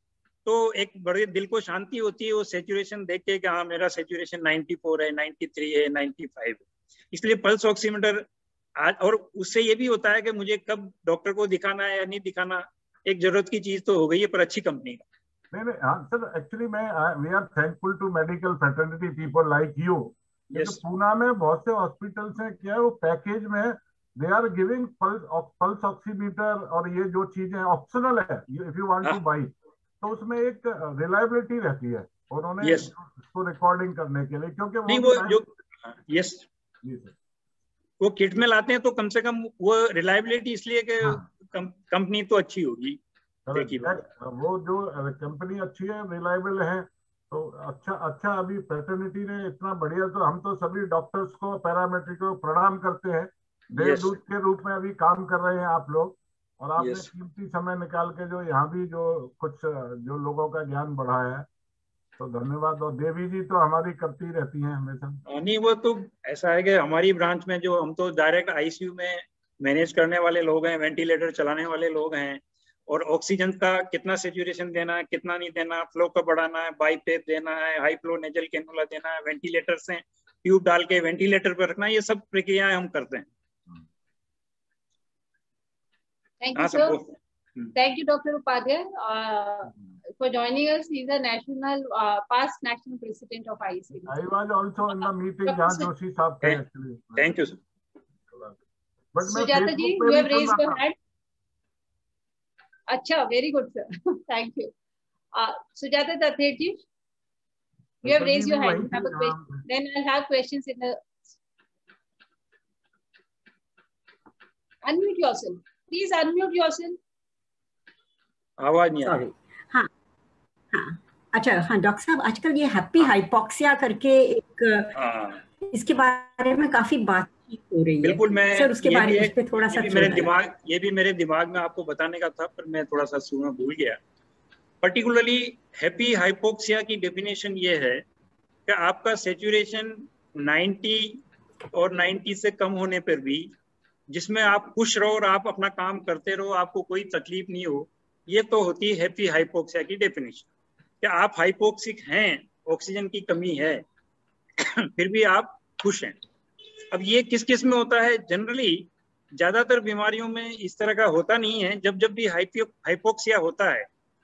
तो एक बड़े दिल को शांति होती है वो सैचुरेशन देख के कि हाँ मेरा सैचुरेशन 94 है, 93 है, 95 है। इसलिए पल्स ऑक्सीमीटर आज, और उससे ये भी होता है कि मुझे कब डॉक्टर को दिखाना है या नहीं दिखाना, एक जरूरत की चीज तो हो गई है, पर अच्छी कंपनी का। नहीं sir, actually we are thankful to medical fraternity people like you. Poona में बहुत से हॉस्पिटल्स हैं, क्या है वो पैकेज में they are giving pulse oximeter, और ये जो चीजें ऑप्शनल है if you want to buy, तो उसमें एक रिलायबिलिटी रहती है उन्होंने इसको रिकॉर्डिंग करने के लिए, क्योंकि वो जो वो किट में लाते हैं तो कम से कम वो रिलायबिलिटी इसलिए कि कंपनी तो अच्छी होगी। वो जो कंपनी अच्छी है, रिलायबल है, तो अच्छा अभी फ्रेटर्निटी ने इतना बढ़िया, तो हम तो सभी डॉक्टर्स को, पैरामेट्रिक को प्रणाम करते हैं, देवदूत के रूप में अभी काम कर रहे हैं आप लोग, और आपने कीमती समय निकाल के जो यहाँ भी जो कुछ जो लोगों का ज्ञान बढ़ाया है, तो धन्यवाद। और देवी जी तो हमारी करती रहती हैं हमेशा। नहीं, वो तो ऐसा है कि हमारी ब्रांच में जो हम तो डायरेक्ट आईसीयू में मैनेज करने वाले लोग हैं, वेंटिलेटर चलाने वाले लोग हैं, और ऑक्सीजन का कितना सैचुरेशन देना है, कितना नहीं देना, फ्लो कब बढ़ाना है, बाईपेप देना है, हाई फ्लो नेजल कैनुला देना है, वेंटिलेटर से ट्यूब डाल के वेंटिलेटर पर रखना, ये सब प्रक्रियाएं हम करते हैं। Thank you, sir. Thank you, Dr. Upadhyay, for joining us. He's a national, past national president of IEC. I was also in the meeting. Jahan Joshi sahab the actually. Thank you, sir. But Sujata ji, you have raised your hand. Acha, very good, sir. Thank you. Sujata Tathed ji, you have raised your hand. Have a question. Then I'll have questions in the. Unmute yourself. Please unmute yourself. आवाज नहीं आ रही। हाँ, अच्छा, हाँ doctor साहब, आजकल ये happy hypoxia करके एक इसके बारे में काफी बातचीत हो रही है। बिल्कुल, मैं सर उसके बारे में पे थोड़ा सा मेरे दिमाग में आपको बताने का था, पर मैं थोड़ा सा सुनना भूल गया। पर्टिकुलरली हैप्पी हाइपोक्सिया की डेफिनेशन ये है कि आपका सैचुरेशन 90 और 90 से कम होने पर भी, जिसमें आप खुश रहो और आप अपना काम करते रहो, आपको कोई तकलीफ नहीं हो, ये तो होती है हैप्पी हाइपोक्सिया की डेफिनेशन। कि आप हाइपोक्सिक हैं, ऑक्सीजन की कमी है, फिर भी आप खुश हैं। अब ये किस किस में होता है? जनरली ज्यादातर बीमारियों में इस तरह का होता नहीं है। जब भी हाइपोक्सिया होता है,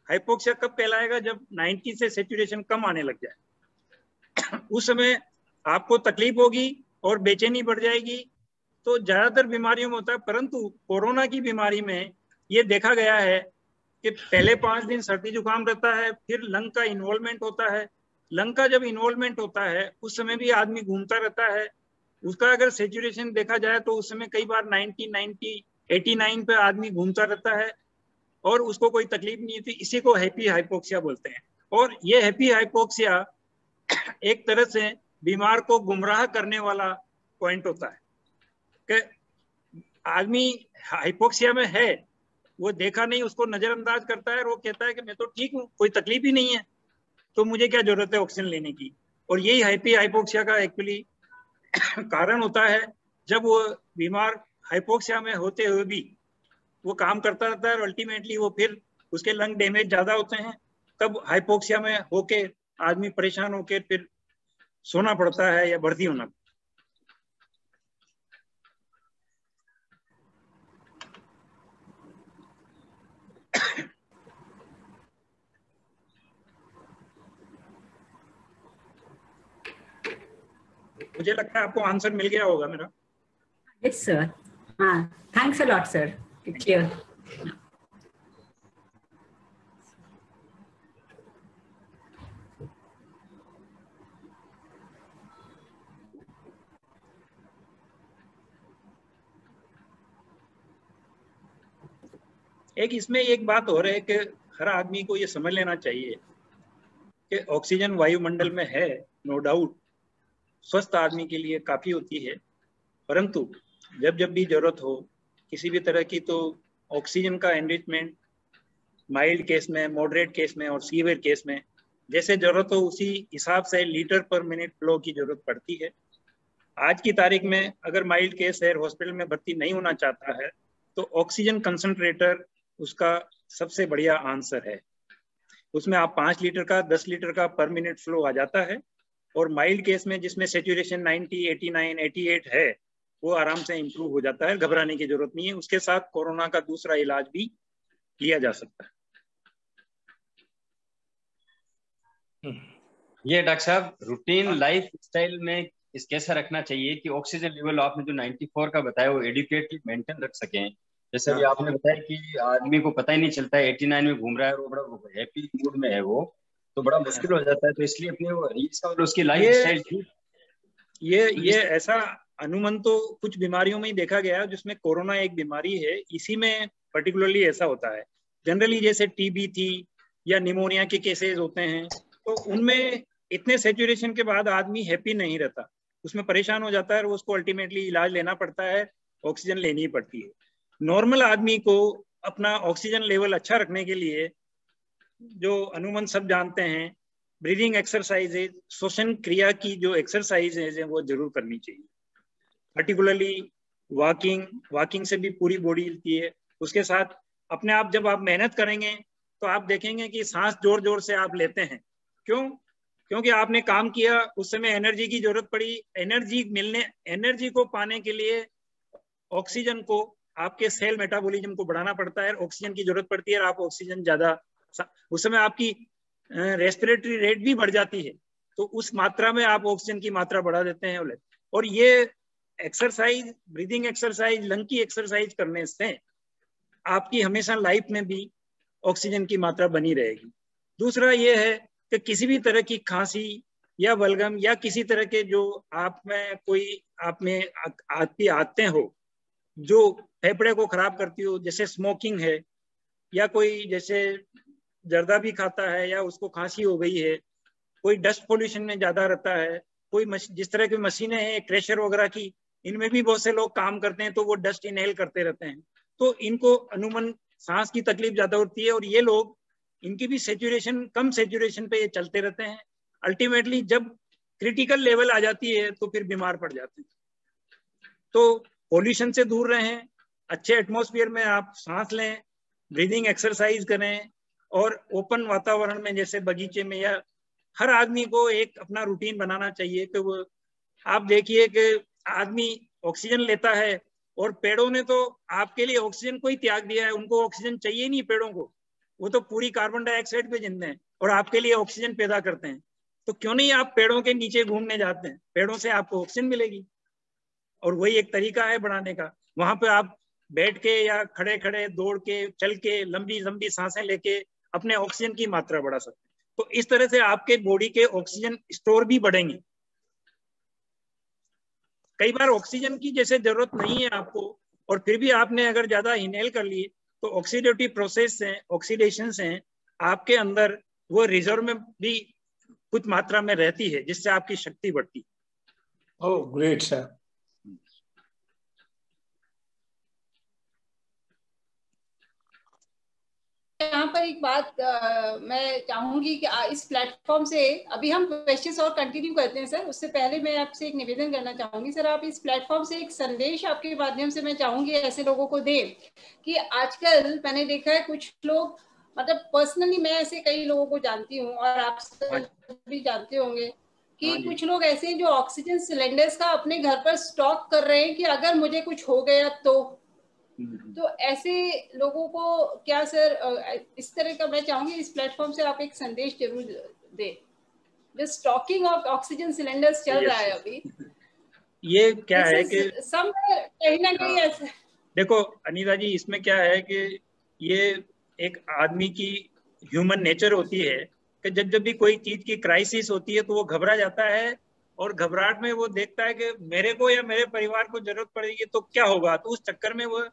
हाइपोक्सिया कब कहलाएगा? जब 90 से सैचुरेशन कम आने लग जाए, उस समय आपको तकलीफ होगी और बेचैनी बढ़ जाएगी। तो ज्यादातर बीमारियों में होता है, परंतु कोरोना की बीमारी में ये देखा गया है कि पहले 5 दिन सर्दी जुकाम रहता है, फिर लंग का इन्वॉल्वमेंट होता है। लंग का जब इन्वॉल्वमेंट होता है उस समय भी आदमी घूमता रहता है। उसका अगर सैचुरेशन देखा जाए तो उस समय कई बार 90, 89 पे आदमी घूमता रहता है और उसको कोई तकलीफ नहीं होती। इसी को हैप्पी हाइपोक्सिया बोलते हैं। और ये हैप्पी हाइपोक्सिया एक तरह से बीमार को गुमराह करने वाला पॉइंट होता है कि आदमी हाइपोक्सिया में है, वो देखा नहीं, उसको नजरअंदाज करता है और वो कहता है कि मैं तो ठीक हूँ, कोई तकलीफ ही नहीं है, तो मुझे क्या जरूरत है ऑक्सीजन लेने की। और यही हैप्पी हाइपोक्सिया का एक्चुअली कारण होता है। जब वो बीमार हाइपोक्सिया में होते हुए भी वो काम करता रहता है और अल्टीमेटली वो फिर उसके लंग डैमेज ज्यादा होते हैं, तब हाइपोक्सिया में होके आदमी परेशान होकर फिर सोना पड़ता है या भर्ती होना। मुझे लगता है आपको आंसर मिल गया होगा मेरा। यस सर, हाँ, thanks a lot sir, clear. एक इसमें एक बात और है कि हर आदमी को ये समझ लेना चाहिए कि ऑक्सीजन वायुमंडल में है, नो डाउट, स्वस्थ आदमी के लिए काफी होती है, परंतु जब जब भी जरूरत हो किसी भी तरह की, तो ऑक्सीजन का एनरिचमेंट माइल्ड केस में, मॉडरेट केस में और सीवियर केस में जैसे जरूरत हो उसी हिसाब से लीटर पर मिनट फ्लो की जरूरत पड़ती है। आज की तारीख में अगर माइल्ड केस है, हॉस्पिटल में भर्ती नहीं होना चाहता है, तो ऑक्सीजन कंसंट्रेटर उसका सबसे बढ़िया आंसर है। उसमें आप 5 लीटर का, 10 लीटर का पर मिनट फ्लो आ जाता है, और माइल्ड केस में जिसमें सैचुरेशन 90, 89, 88 है, वो आराम से इम्प्रूव हो जाता है, घबराने की जरूरत नहीं है। उसके साथ कोरोना का दूसरा इलाज भी लिया जा सकता है। ये डॉक्टर साहब रूटीन लाइफ स्टाइल में इस कैसा रखना चाहिए कि ऑक्सीजन लेवल आपने जो 94 का बताया वो एडिक्वेटली मेंटेन रख सकें। जैसे अभी आपने बताया कि आदमी को पता ही नहीं चलता है 89 में घूम रहा है और वो बड़ा हैप्पी मूड में है, वो तो बड़ा मुश्किल हो जाता है। तो इसलिए अपने वो इसका और उसकी लाइफ स्टाइल ये ऐसा अनुमान तो कुछ बीमारियों में ही देखा गया, जिसमें कोरोना एक बीमारी है, इसी में पर्टिकुलरली ऐसा होता है। जनरली जैसे टीबी थी या निमोनिया के केसेस होते हैं, तो उनमें इतने सैचुरेशन के बाद आदमी हैप्पी नहीं रहता, उसमें परेशान हो जाता है और उसको अल्टीमेटली इलाज लेना पड़ता है, ऑक्सीजन लेनी ही पड़ती है। नॉर्मल आदमी को अपना ऑक्सीजन लेवल अच्छा रखने के लिए जो अनुमान सब जानते हैं, ब्रीदिंग एक्सरसाइजेज, श्वसन क्रिया की जो एक्सरसाइजेज हैं वो जरूर करनी चाहिए। पर्टिकुलरली वॉकिंग से भी पूरी बॉडी हिलती है। उसके साथ अपने आप जब आप मेहनत करेंगे तो आप देखेंगे कि सांस जोर जोर से आप लेते हैं। क्यों? क्योंकि आपने काम किया, उस समय एनर्जी की जरूरत पड़ी। एनर्जी को पाने के लिए ऑक्सीजन को, आपके सेल मेटाबॉलिज्म को बढ़ाना पड़ता है, ऑक्सीजन की जरूरत पड़ती है, और आप ऑक्सीजन ज्यादा, उस समय आपकी रेस्पिरेटरी रेट भी बढ़ जाती है, तो उस मात्रा में आप ऑक्सीजन की मात्रा बढ़ा देते हैं। और ये एक्सरसाइज, ब्रीदिंग एक्सरसाइज, लंग की एक्सरसाइज करने से आपकी हमेशा लाइफ में भी ऑक्सीजन की मात्रा बनी रहेगी। दूसरा ये है कि किसी भी तरह की खांसी या बलगम या किसी तरह के जो आप में आपकी आदतें हो जो फेफड़े को खराब करती हो, जैसे स्मोकिंग है, या कोई जैसे जर्दा भी खाता है, या उसको खांसी हो गई है, कोई डस्ट पोल्यूशन में ज्यादा रहता है, कोई जिस तरह की मशीनें हैं क्रेशर वगैरह की, इनमें भी बहुत से लोग काम करते हैं, तो वो डस्ट इनहेल करते रहते हैं, तो इनको अमूमन सांस की तकलीफ ज्यादा होती है, और ये लोग, इनकी भी सैचुरेशन, कम सैचुरेशन पे ये चलते रहते हैं। अल्टीमेटली जब क्रिटिकल लेवल आ जाती है तो फिर बीमार पड़ जाते हैं। तो पोल्यूशन से दूर रहें, अच्छे एटमॉस्फेयर में आप सांस लें, ब्रीदिंग एक्सरसाइज करें, और ओपन वातावरण में जैसे बगीचे में, या हर आदमी को एक अपना रूटीन बनाना चाहिए कि वो, आप देखिए कि आदमी ऑक्सीजन लेता है और पेड़ों ने तो आपके लिए ऑक्सीजन को ही त्याग दिया है, उनको ऑक्सीजन चाहिए नहीं पेड़ों को, वो तो पूरी कार्बन डाइऑक्साइड पे जिंदे हैं और आपके लिए ऑक्सीजन पैदा करते हैं। तो क्यों नहीं आप पेड़ों के नीचे घूमने जाते हैं, पेड़ों से आपको ऑक्सीजन मिलेगी, और वही एक तरीका है बढ़ाने का। वहां पे आप बैठ के या खड़े खड़े, दौड़ के, चल के, लंबी लंबी सांसें लेके अपने ऑक्सीजन की मात्रा बढ़ा सकते हैं। तो इस तरह से आपके बॉडी के ऑक्सीजन स्टोर भी बढ़ेंगे। कई बार ऑक्सीजन की जैसे जरूरत नहीं है आपको, और फिर भी आपने अगर ज्यादा इनहेल कर लिए, तो ऑक्सीडेटिव प्रोसेस हैं, ऑक्सीडेशन हैं आपके अंदर, वो रिजर्व में भी कुछ मात्रा में रहती है, जिससे आपकी शक्ति बढ़ती है। Oh great sir. यहाँ पर एक बात मैं चाहूंगी कि इस प्लेटफॉर्म से अभी हम क्वेश्चंस और कंटिन्यू करते हैं सर, उससे पहले मैं आपसे एक निवेदन करना चाहूंगी सर, आप इस प्लेटफॉर्म से एक संदेश आपके माध्यम से मैं चाहूंगी ऐसे लोगों को दें कि आजकल मैंने देखा है कुछ लोग, मतलब पर्सनली मैं ऐसे कई लोगों को जानती हूँ और आप भी जानते होंगे कि कुछ लोग ऐसे हैं जो ऑक्सीजन सिलेंडर्स का अपने घर पर स्टॉक कर रहे हैं कि अगर मुझे कुछ हो गया तो ऐसे लोगों को क्या सर, इस तरह का मैं चाहूंगी इस प्लेटफॉर्म से आप एक संदेश जरूर दें। स्टॉकिंग ऑफ ऑक्सीजन सिलेंडर्स चल रहा है अभी, ये क्या है कि कहीं ना कहीं ऐसा, देखो अनीता जी, इसमें क्या है कि ये एक आदमी की ह्यूमन नेचर होती है कि जब भी कोई चीज की क्राइसिस होती है तो वो घबरा जाता है, और घबराहट में वो देखता है कि मेरे को या मेरे परिवार को जरूरत पड़ेगी तो क्या होगा, तो उस चक्कर में वो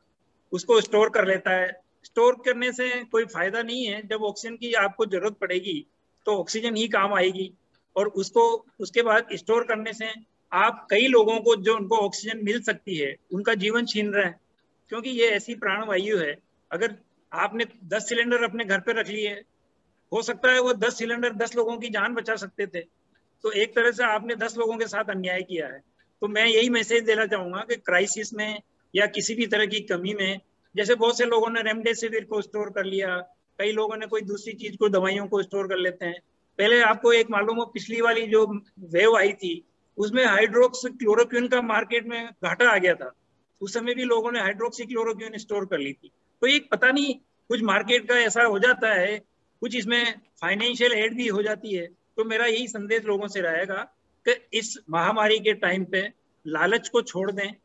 उसको स्टोर कर लेता है। स्टोर करने से कोई फायदा नहीं है। जब ऑक्सीजन की आपको जरूरत पड़ेगी तो ऑक्सीजन ही काम आएगी, और उसको उसके बाद स्टोर करने से आप कई लोगों को जो उनको ऑक्सीजन मिल सकती है उनका जीवन छीन रहे हैं, क्योंकि ये ऐसी प्राणवायु है। अगर आपने 10 सिलेंडर अपने घर पे रख लिए, हो सकता है वो 10 सिलेंडर 10 लोगों की जान बचा सकते थे, तो एक तरह से आपने 10 लोगों के साथ अन्याय किया है। तो मैं यही मैसेज देना चाहूंगा कि क्राइसिस में या किसी भी तरह की कमी में, जैसे बहुत से लोगों ने रेमडेसिविर को स्टोर कर लिया, कई लोगों ने कोई दूसरी चीज को, दवाइयों को स्टोर कर लेते हैं। पहले आपको एक मालूम हो, पिछली वाली जो वेव आई थी उसमें हाइड्रोक्सी क्लोरोक्विन का मार्केट में घाटा आ गया था, उस समय भी लोगों ने हाइड्रोक्सी क्लोरोक्विन स्टोर कर ली थी। तो ये पता नहीं, कुछ मार्केट का ऐसा हो जाता है, कुछ इसमें फाइनेंशियल एड भी हो जाती है। तो मेरा यही संदेश लोगों से रहेगा कि इस महामारी के टाइम पे लालच को छोड़ दें,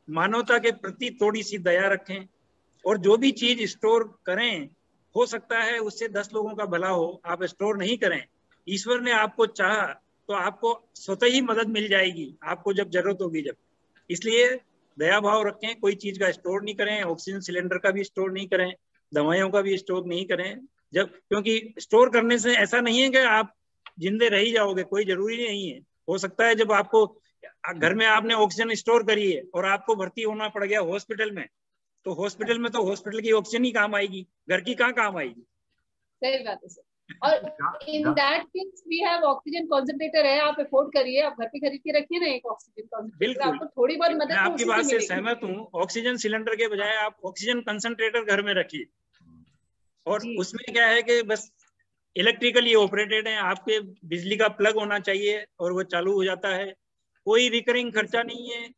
मानवता के प्रति थोड़ी सी दया रखें, और जो भी चीज स्टोर करें हो सकता है उससे 10 लोगों का भला हो, आप स्टोर नहीं करें। ईश्वर ने आपको चाहा तो आपको स्वतः ही मदद मिल जाएगी, आपको जब जरूरत होगी जब। इसलिए दया भाव रखें, कोई चीज का स्टोर नहीं करें, ऑक्सीजन सिलेंडर का भी स्टोर नहीं करें, दवाइयों का भी स्टोर नहीं करें। जब, क्योंकि स्टोर करने से ऐसा नहीं है कि आप जिंदे रह ही जाओगे, कोई जरूरी नहीं है। हो सकता है जब आपको घर में आपने ऑक्सीजन स्टोर करी है और आपको भर्ती होना पड़ गया हॉस्पिटल में, तो हॉस्पिटल में तो हॉस्पिटल की ऑक्सीजन ही काम आएगी, घर की कहाँ काम आएगी। सही बात है सर। और in that case we have oxygen concentrator है, आप अफोर्ड करिए, आप घर पे खरीद के रखिए ना एक ऑक्सीजन कंसंट्रेटर, आपको थोड़ी बहुत मदद मैं आपकी बात से सहमत हूँ। ऑक्सीजन सिलेंडर के बजाय आप ऑक्सीजन कंसंट्रेटर घर में रखिए, और उसमें क्या है कि बस इलेक्ट्रिकली ऑपरेटेड है, आपके बिजली का प्लग होना चाहिए और वो चालू हो जाता है, कोई रिकरिंग खर्चा नहीं है।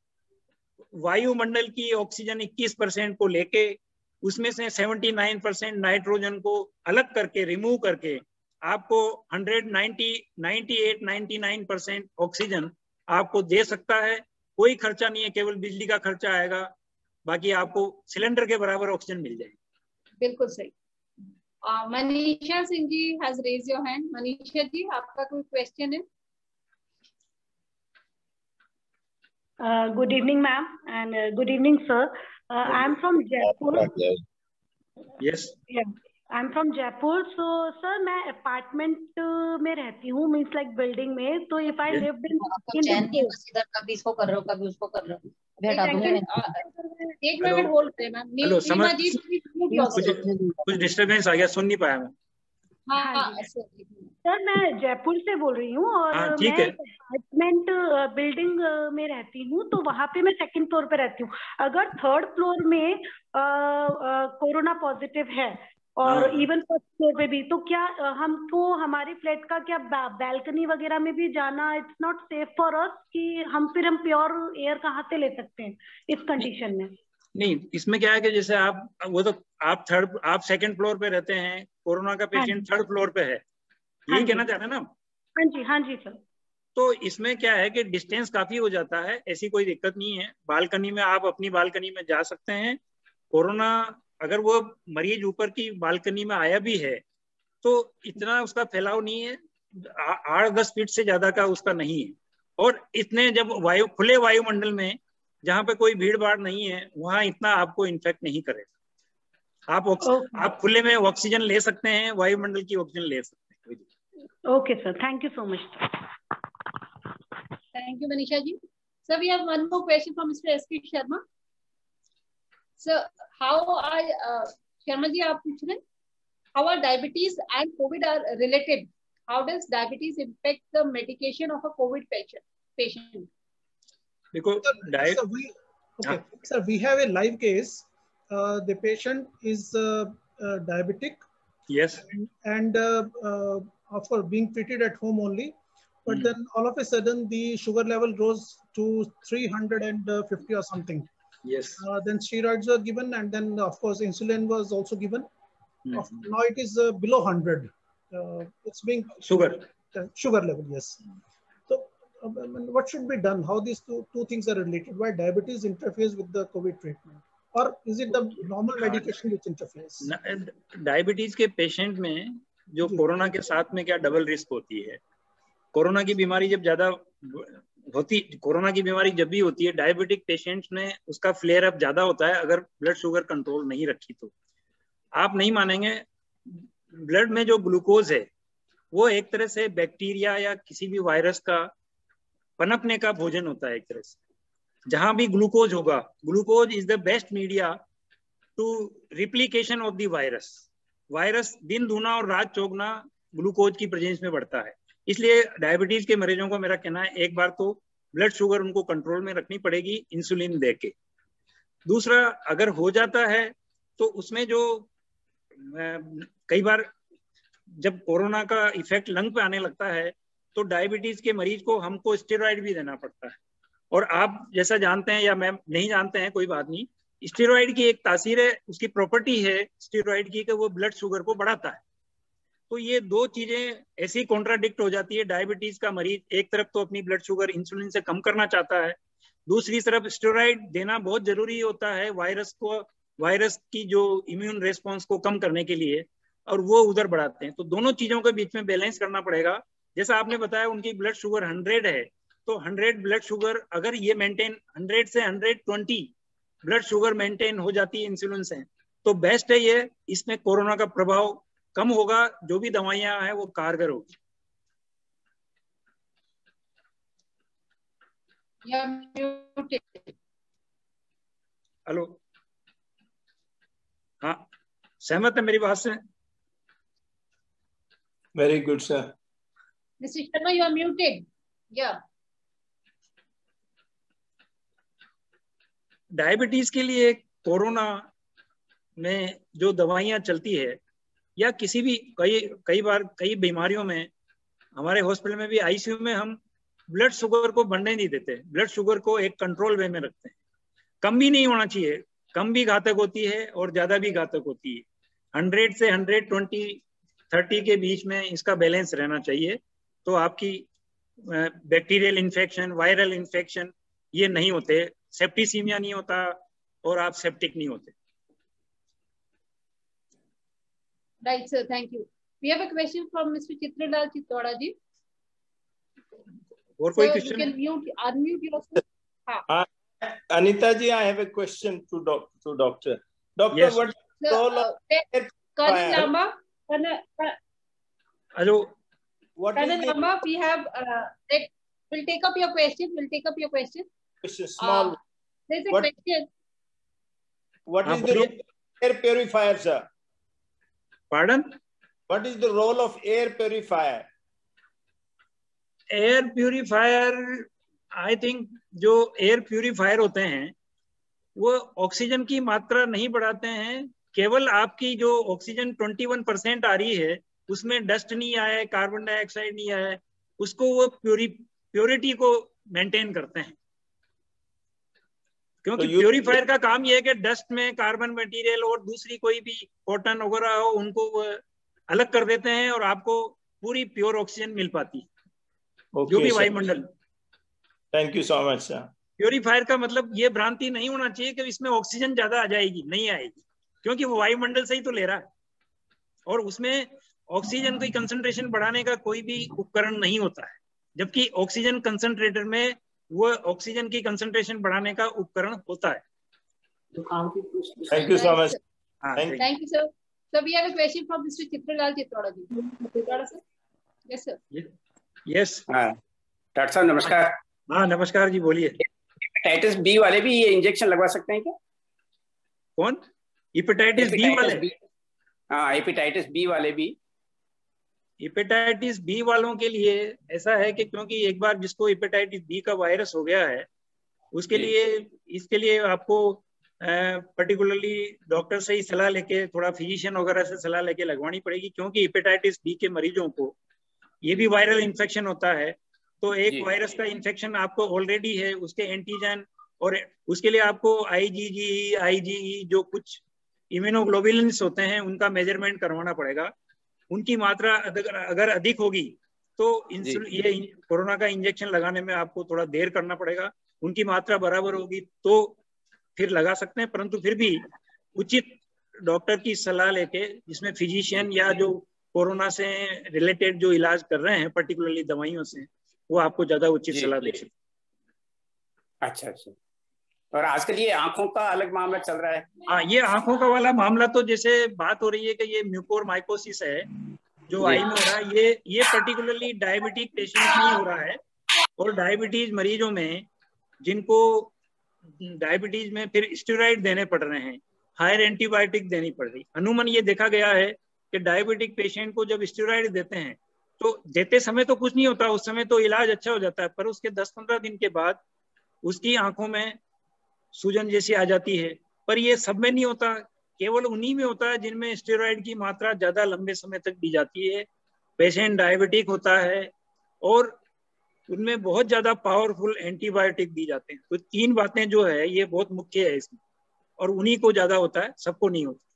वायुमंडल की ऑक्सीजन 21% को लेके उसमें से 79% नाइट्रोजन को अलग करके, रिमूव करके, आपको 99% ऑक्सीजन आपको दे सकता है। कोई खर्चा नहीं है, केवल बिजली का खर्चा आएगा, बाकी आपको सिलेंडर के बराबर ऑक्सीजन मिल जाएगी। बिल्कुल सही। Manisha Singh ji has raise your hand. Manisha ji, आपका कोई क्वेश्चन है? Good evening, ma'am, and good evening, sir. I'm from Jaipur. Yes. Yeah, I'm from Jaipur. So, sir, मैं अपार्टमेंट में रहती हूँ, मीन्स लाइक बिल्डिंग में। तो इफ आई लिव्ड इन इधर कभी इसको कर रहे हो, कभी उसको कर रहे हो। एक मिनट होल्ड करें मैम। नीलिमा जी कुछ डिस्टरबेंस आ गया, सुन नहीं पाया मैं। हाँ सर, मैं जयपुर से बोल रही हूँ, और मैं अपार्टमेंट बिल्डिंग में रहती हूँ। तो वहां पे मैं सेकंड फ्लोर पे रहती हूँ। अगर थर्ड फ्लोर में कोरोना पॉजिटिव है और इवन फर्स्ट फ्लोर पे भी, तो क्या हमको हमारी फ्लैट का क्या बैल्कनी वगैरह में भी जाना, it's not safe for us, कि हम प्योर एयर कहाँ से ले सकते हैं इस कंडीशन में? नहीं, इसमें क्या है कि जैसे आप सेकंड फ्लोर पे रहते हैं, कोरोना का पेशेंट थर्ड फ्लोर पे है, यही कहना चाह रहे हैं ना? हाँ जी सर। तो इसमें क्या है कि डिस्टेंस काफी हो जाता है, ऐसी कोई दिक्कत नहीं है। बालकनी में आप अपनी बालकनी में जा सकते हैं। कोरोना अगर वो मरीज ऊपर की बालकनी में आया भी है तो इतना उसका फैलाव नहीं है, 8-10 फीट से ज्यादा का उसका नहीं है। और इतने जब खुले वायुमंडल में जहाँ पे कोई भीड़ भाड़ नहीं है, वहां इतना आपको इन्फेक्ट नहीं करेगा। आप खुले में ऑक्सीजन ले सकते हैं, वायुमंडल की ऑक्सीजन ले सकते हैं। Okay sir, thank you so much. Thank you Manisha ji. Sir, we have one more question from mister S K Sharma. Sir, how are Sharma ji, आप पूछ रहे हैं how are diabetes and COVID are related? How does diabetes impact the medication of a COVID patient? Sir, we have a live case. The patient is diabetic. Yes. And for being treated at home only, but then all of a sudden the sugar level rose to 350 or something. Yes. Then steroids were given, and then of course insulin was also given. Now it is below 100. It's being sugar level. Yes. So what should be done? How these two things are related? Why diabetes interferes with the COVID treatment? Or is it the normal medication which interferes? Diabetes के patient में जो corona के साथ में क्या double risk होती है, corona की बीमारी जब ज्यादा होती, कोरोना की बीमारी जब भी होती है डायबिटिक पेशेंट्स में उसका फ्लेयर अप ज्यादा होता है अगर ब्लड शुगर कंट्रोल नहीं रखी तो। आप नहीं मानेंगे, ब्लड में जो ग्लूकोज है वो एक तरह से बैक्टीरिया या किसी भी वायरस का पनपने का भोजन होता है एक तरह से। जहां भी ग्लूकोज होगा, glucose is the best media to replication of the virus. Virus दिन दूना और रात चौगुना ग्लूकोज की प्रेजेंस में बढ़ता है। इसलिए डायबिटीज के मरीजों को मेरा कहना है एक बार तो ब्लड शुगर उनको कंट्रोल में रखनी पड़ेगी इंसुलिन देके। दूसरा, अगर हो जाता है तो उसमें जो कई बार जब कोरोना का इफेक्ट लंग पे आने लगता है तो डायबिटीज के मरीज को हमको स्टेरॉइड भी देना पड़ता है। और आप जैसा जानते हैं या मैं नहीं जानते हैं कोई बात नहीं, स्टेरॉइड की एक तासीर है, उसकी प्रॉपर्टी है स्टेरॉइड की कि वो ब्लड शुगर को बढ़ाता है। तो ये दो चीजें ऐसी कॉन्ट्राडिक्ट हो जाती है। डायबिटीज का मरीज एक तरफ तो अपनी ब्लड शुगर इंसुलिन से कम करना चाहता है, दूसरी तरफ स्टेरॉइड देना बहुत जरूरी होता है वायरस की जो इम्यून रेस्पॉन्स को कम करने के लिए, और वो उधर बढ़ाते हैं। तो दोनों चीजों के बीच में बैलेंस करना पड़ेगा। जैसा आपने बताया उनकी ब्लड शुगर 100 है, तो 100 ब्लड शुगर अगर ये मेंटेन 100 से 120 ब्लड शुगर मेंटेन हो जाती है इंसुलिन से तो बेस्ट है ये। इसमें कोरोना का प्रभाव कम होगा, जो भी दवाइयां हैं वो कारगर होगी। हेलो, हाँ सहमत है मेरी बात से? Very good, sir. Mr. Sharma, you are muted. Yeah. Diabetes के लिए कोरोना में जो दवाइयां चलती है या किसी भी कई बार कई बीमारियों में हमारे हॉस्पिटल में भी आईसीयू में हम ब्लड शुगर को बढ़ने नहीं देते, ब्लड शुगर को एक कंट्रोल वे में रखते हैं। कम भी नहीं होना चाहिए, कम भी घातक होती है और ज्यादा भी घातक होती है। 100 से 120-30 के बीच में इसका बैलेंस रहना चाहिए। तो आपकी बैक्टीरियल इन्फेक्शन, वायरल इन्फेक्शन ये नहीं होते, सेप्टिसीमिया नहीं होता और आप सेप्टिक नहीं होते। Right, sir. Thank you. We have a question from Mr. Chitralal Chittoda ji. और कोई question? You can unmute yourself. हाँ. Anita ji, I have a question to doctor. Doctor, yes. What is the role of Colonel Lamba? Hello. Colonel Lamba, we have we'll take up your question. Question small. There's a question. What is the role of air purifier, sir? Pardon? What is the role of air purifier? Air purifier, I think जो air purifier होते हैं वो oxygen की मात्रा नहीं बढ़ाते हैं, केवल आपकी जो ऑक्सीजन 21% आ रही है उसमें डस्ट नहीं आया है, कार्बन डाइऑक्साइड नहीं आया है, उसको वो प्योरिटी को मेंटेन करते हैं। क्योंकि तो प्यूरिफायर का काम ये है कि डस्ट में कार्बन मटेरियल और दूसरी कोई भी कॉटन वगैरह हो उनको अलग कर देते हैं और आपको पूरी प्योर ऑक्सीजन मिल पाती है। जो भी वायुमंडल। Thank you so much sir. Purifier का मतलब ये भ्रांति नहीं होना चाहिए कि इसमें ऑक्सीजन ज्यादा आ जाएगी, नहीं आएगी, क्योंकि वो वायुमंडल से ही तो ले रहा है और उसमें ऑक्सीजन की कंसंट्रेशन बढ़ाने का कोई भी उपकरण नहीं होता है, जबकि ऑक्सीजन कंसंट्रेटर में वो ऑक्सीजन की कंसंट्रेशन बढ़ाने का उपकरण होता है। Thank you so much. Thank you sir. So we have a question from Mr. Chitralal Chittoda ji. Chittoda sir? Yes sir. Yes doctor साहब नमस्कार। हाँ नमस्कार जी, बोलिए। हेपेटाइटिस बी वाले भी ये इंजेक्शन लगवा सकते हैं क्या? कौन? हेपेटाइटिस बी वाले? हाँ, हेपेटाइटिस बी वाले भी। हेपेटाइटिस बी वालों के लिए ऐसा है कि क्योंकि एक बार जिसको हेपेटाइटिस बी का वायरस हो गया है उसके लिए इसके लिए आपको पर्टिकुलरली डॉक्टर से ही सलाह लेके, थोड़ा फिजिशियन वगैरह से सलाह लेके लगवानी पड़ेगी, क्योंकि हेपेटाइटिस बी के मरीजों को ये भी वायरल इन्फेक्शन होता है। तो एक वायरस का इन्फेक्शन आपको ऑलरेडी है, उसके एंटीजन और उसके लिए आपको आईजीई जो कुछ इम्यूनोग्लोबुलिन्स होते हैं उनका मेजरमेंट करवाना पड़ेगा। उनकी मात्रा अगर अधिक होगी तो ये कोरोना का इंजेक्शन लगाने में आपको थोड़ा देर करना पड़ेगा। उनकी मात्रा बराबर होगी तो फिर लगा सकते हैं, परंतु फिर भी उचित डॉक्टर की सलाह लेके, जिसमें फिजिशियन या जो कोरोना से रिलेटेड जो इलाज कर रहे हैं पर्टिकुलरली दवाइयों से, वो आपको ज्यादा उचित सलाह दे सकते। अच्छा अच्छा। और आजकल ये आंखों का अलग मामला चल रहा है। हाँ, ये आंखों का वाला मामला तो जैसे बात हो रही है कि ये म्यूकोरमाइकोसिस है जो आई में हो रहा है, ये पर्टिकुलरली डायबिटिक पेशेंट में हो रहा है। और डायबिटीज मरीजों में जिनको डायबिटीज में फिर स्टेरॉइड देने पड़ रहे हैं, हायर एंटीबायोटिक देनी पड़ रही। अमूमन ये देखा गया है कि डायबिटिक पेशेंट को जब स्टेरॉइड देते हैं तो देते समय तो कुछ नहीं होता, उस समय तो इलाज अच्छा हो जाता है, पर उसके 10-15 दिन के बाद उसकी आंखों में सूजन जैसी आ जाती है। पर ये सब में नहीं होता, केवल उन्हीं में होता है जिनमें स्टेरॉइड की मात्रा ज्यादा लंबे समय तक दी जाती है, पेशेंट डायबिटिक होता है और उनमें बहुत ज्यादा पावरफुल एंटीबायोटिक दी जाते हैं। तो 3 बातें जो है ये बहुत मुख्य है इसमें, और उन्हीं को ज्यादा होता है, सबको नहीं होता।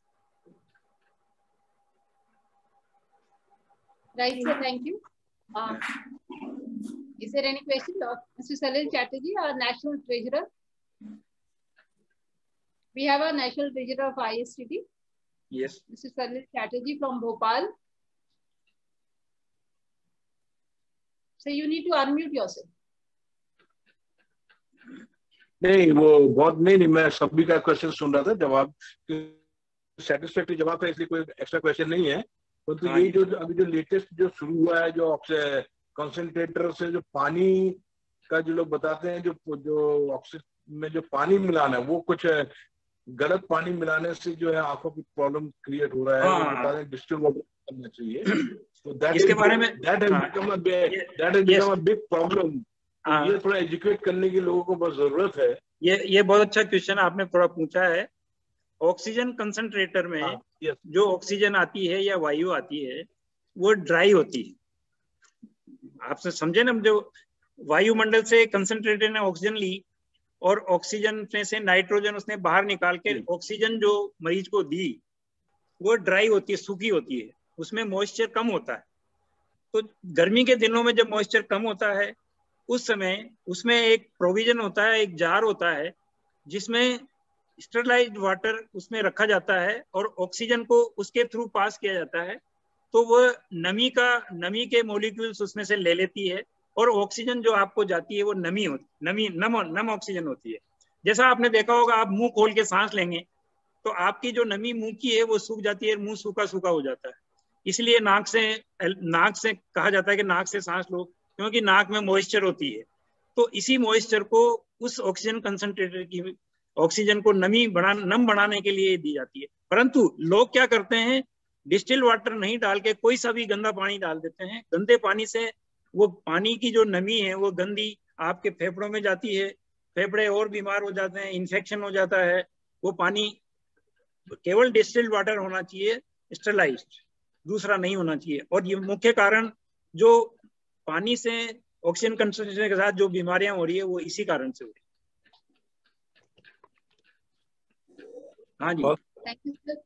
Right, sir. Thank you. Is there any question, Mr. Salil Chatterjee, our National Treasurer? We have our National Treasurer of ISTT. Yes. Mr. Salil Chatterjee from Bhopal. So you need to unmute yourself. नहीं, वो बहुत नहीं, मैं सभी का question सुन रहा था, जवाब सेटिस्फैक्टरी जवाब है, इसलिए कोई एक्स्ट्रा क्वेश्चन नहीं है। तो ये जो अभी जो लेटेस्ट जो शुरू हुआ है, जो कंसंट्रेटर से जो पानी का जो लोग बताते हैं, जो ऑक्सीजन में जो पानी मिलाना है, वो कुछ गलत पानी मिलाने से जो है आंखों की प्रॉब्लम क्रिएट हो रहा है। वो बता दें डिस्टिल वाटर करना चाहिए, तो दैट इसके बारे में that has become a big problem. ये थोड़ा एजुकेट करने की लोगों को बहुत जरूरत है। ये बहुत अच्छा क्वेश्चन आपने थोड़ा पूछा है। ऑक्सीजन कंसंट्रेटर में जो ऑक्सीजन आती है या वायु आती है वो ड्राई होती है। आपसे समझे ना, जो वायुमंडल से कंसंट्रेटर ने ऑक्सीजन ली और ऑक्सीजन में से नाइट्रोजन उसने बाहर निकाल के ऑक्सीजन जो मरीज को दी, वो ड्राई होती है, सूखी होती है, उसमें मॉइस्चर कम होता है। तो गर्मी के दिनों में जब मॉइस्चर कम होता है उस समय उसमें एक प्रोविजन होता है, एक जार होता है जिसमें स्टरलाइज्ड वाटर उसमें रखा जाता है और ऑक्सीजन को उसके थ्रू पास किया जाता है। तो वो नमी के मॉलिक्यूल्स उसमें से ले लेती है और ऑक्सीजन जो आपको जाती है वो नम ऑक्सीजन होती है। जैसा आपने देखा होगा, आप मुंह खोल के सांस लेंगे तो आपकी जो नमी मुंह की है वो सूख जाती है, मुंह सूखा सूखा हो जाता है। इसलिए नाक से कहा जाता है कि नाक से सांस लो, क्योंकि नाक में मॉइस्चर होती है। तो इसी मॉइस्चर को उस ऑक्सीजन कंसंट्रेटर की ऑक्सीजन को नम बनाने के लिए दी जाती है। परंतु लोग क्या करते हैं, डिस्टिल वाटर नहीं डाल के कोई सा भी गंदा पानी डाल देते हैं। गंदे पानी से वो पानी की जो नमी है वो गंदी आपके फेफड़ों में जाती है, फेफड़े और बीमार हो जाते हैं, इन्फेक्शन हो जाता है। वो पानी केवल डिस्टिल्ड वाटर होना चाहिए, स्टरलाइज्ड, दूसरा नहीं होना चाहिए। और ये मुख्य कारण जो पानी से ऑक्सीजन कंसंट्रेशन के साथ जो बीमारियां हो रही है वो इसी कारण से हो रही है। हाँ जी। Thank you, sir.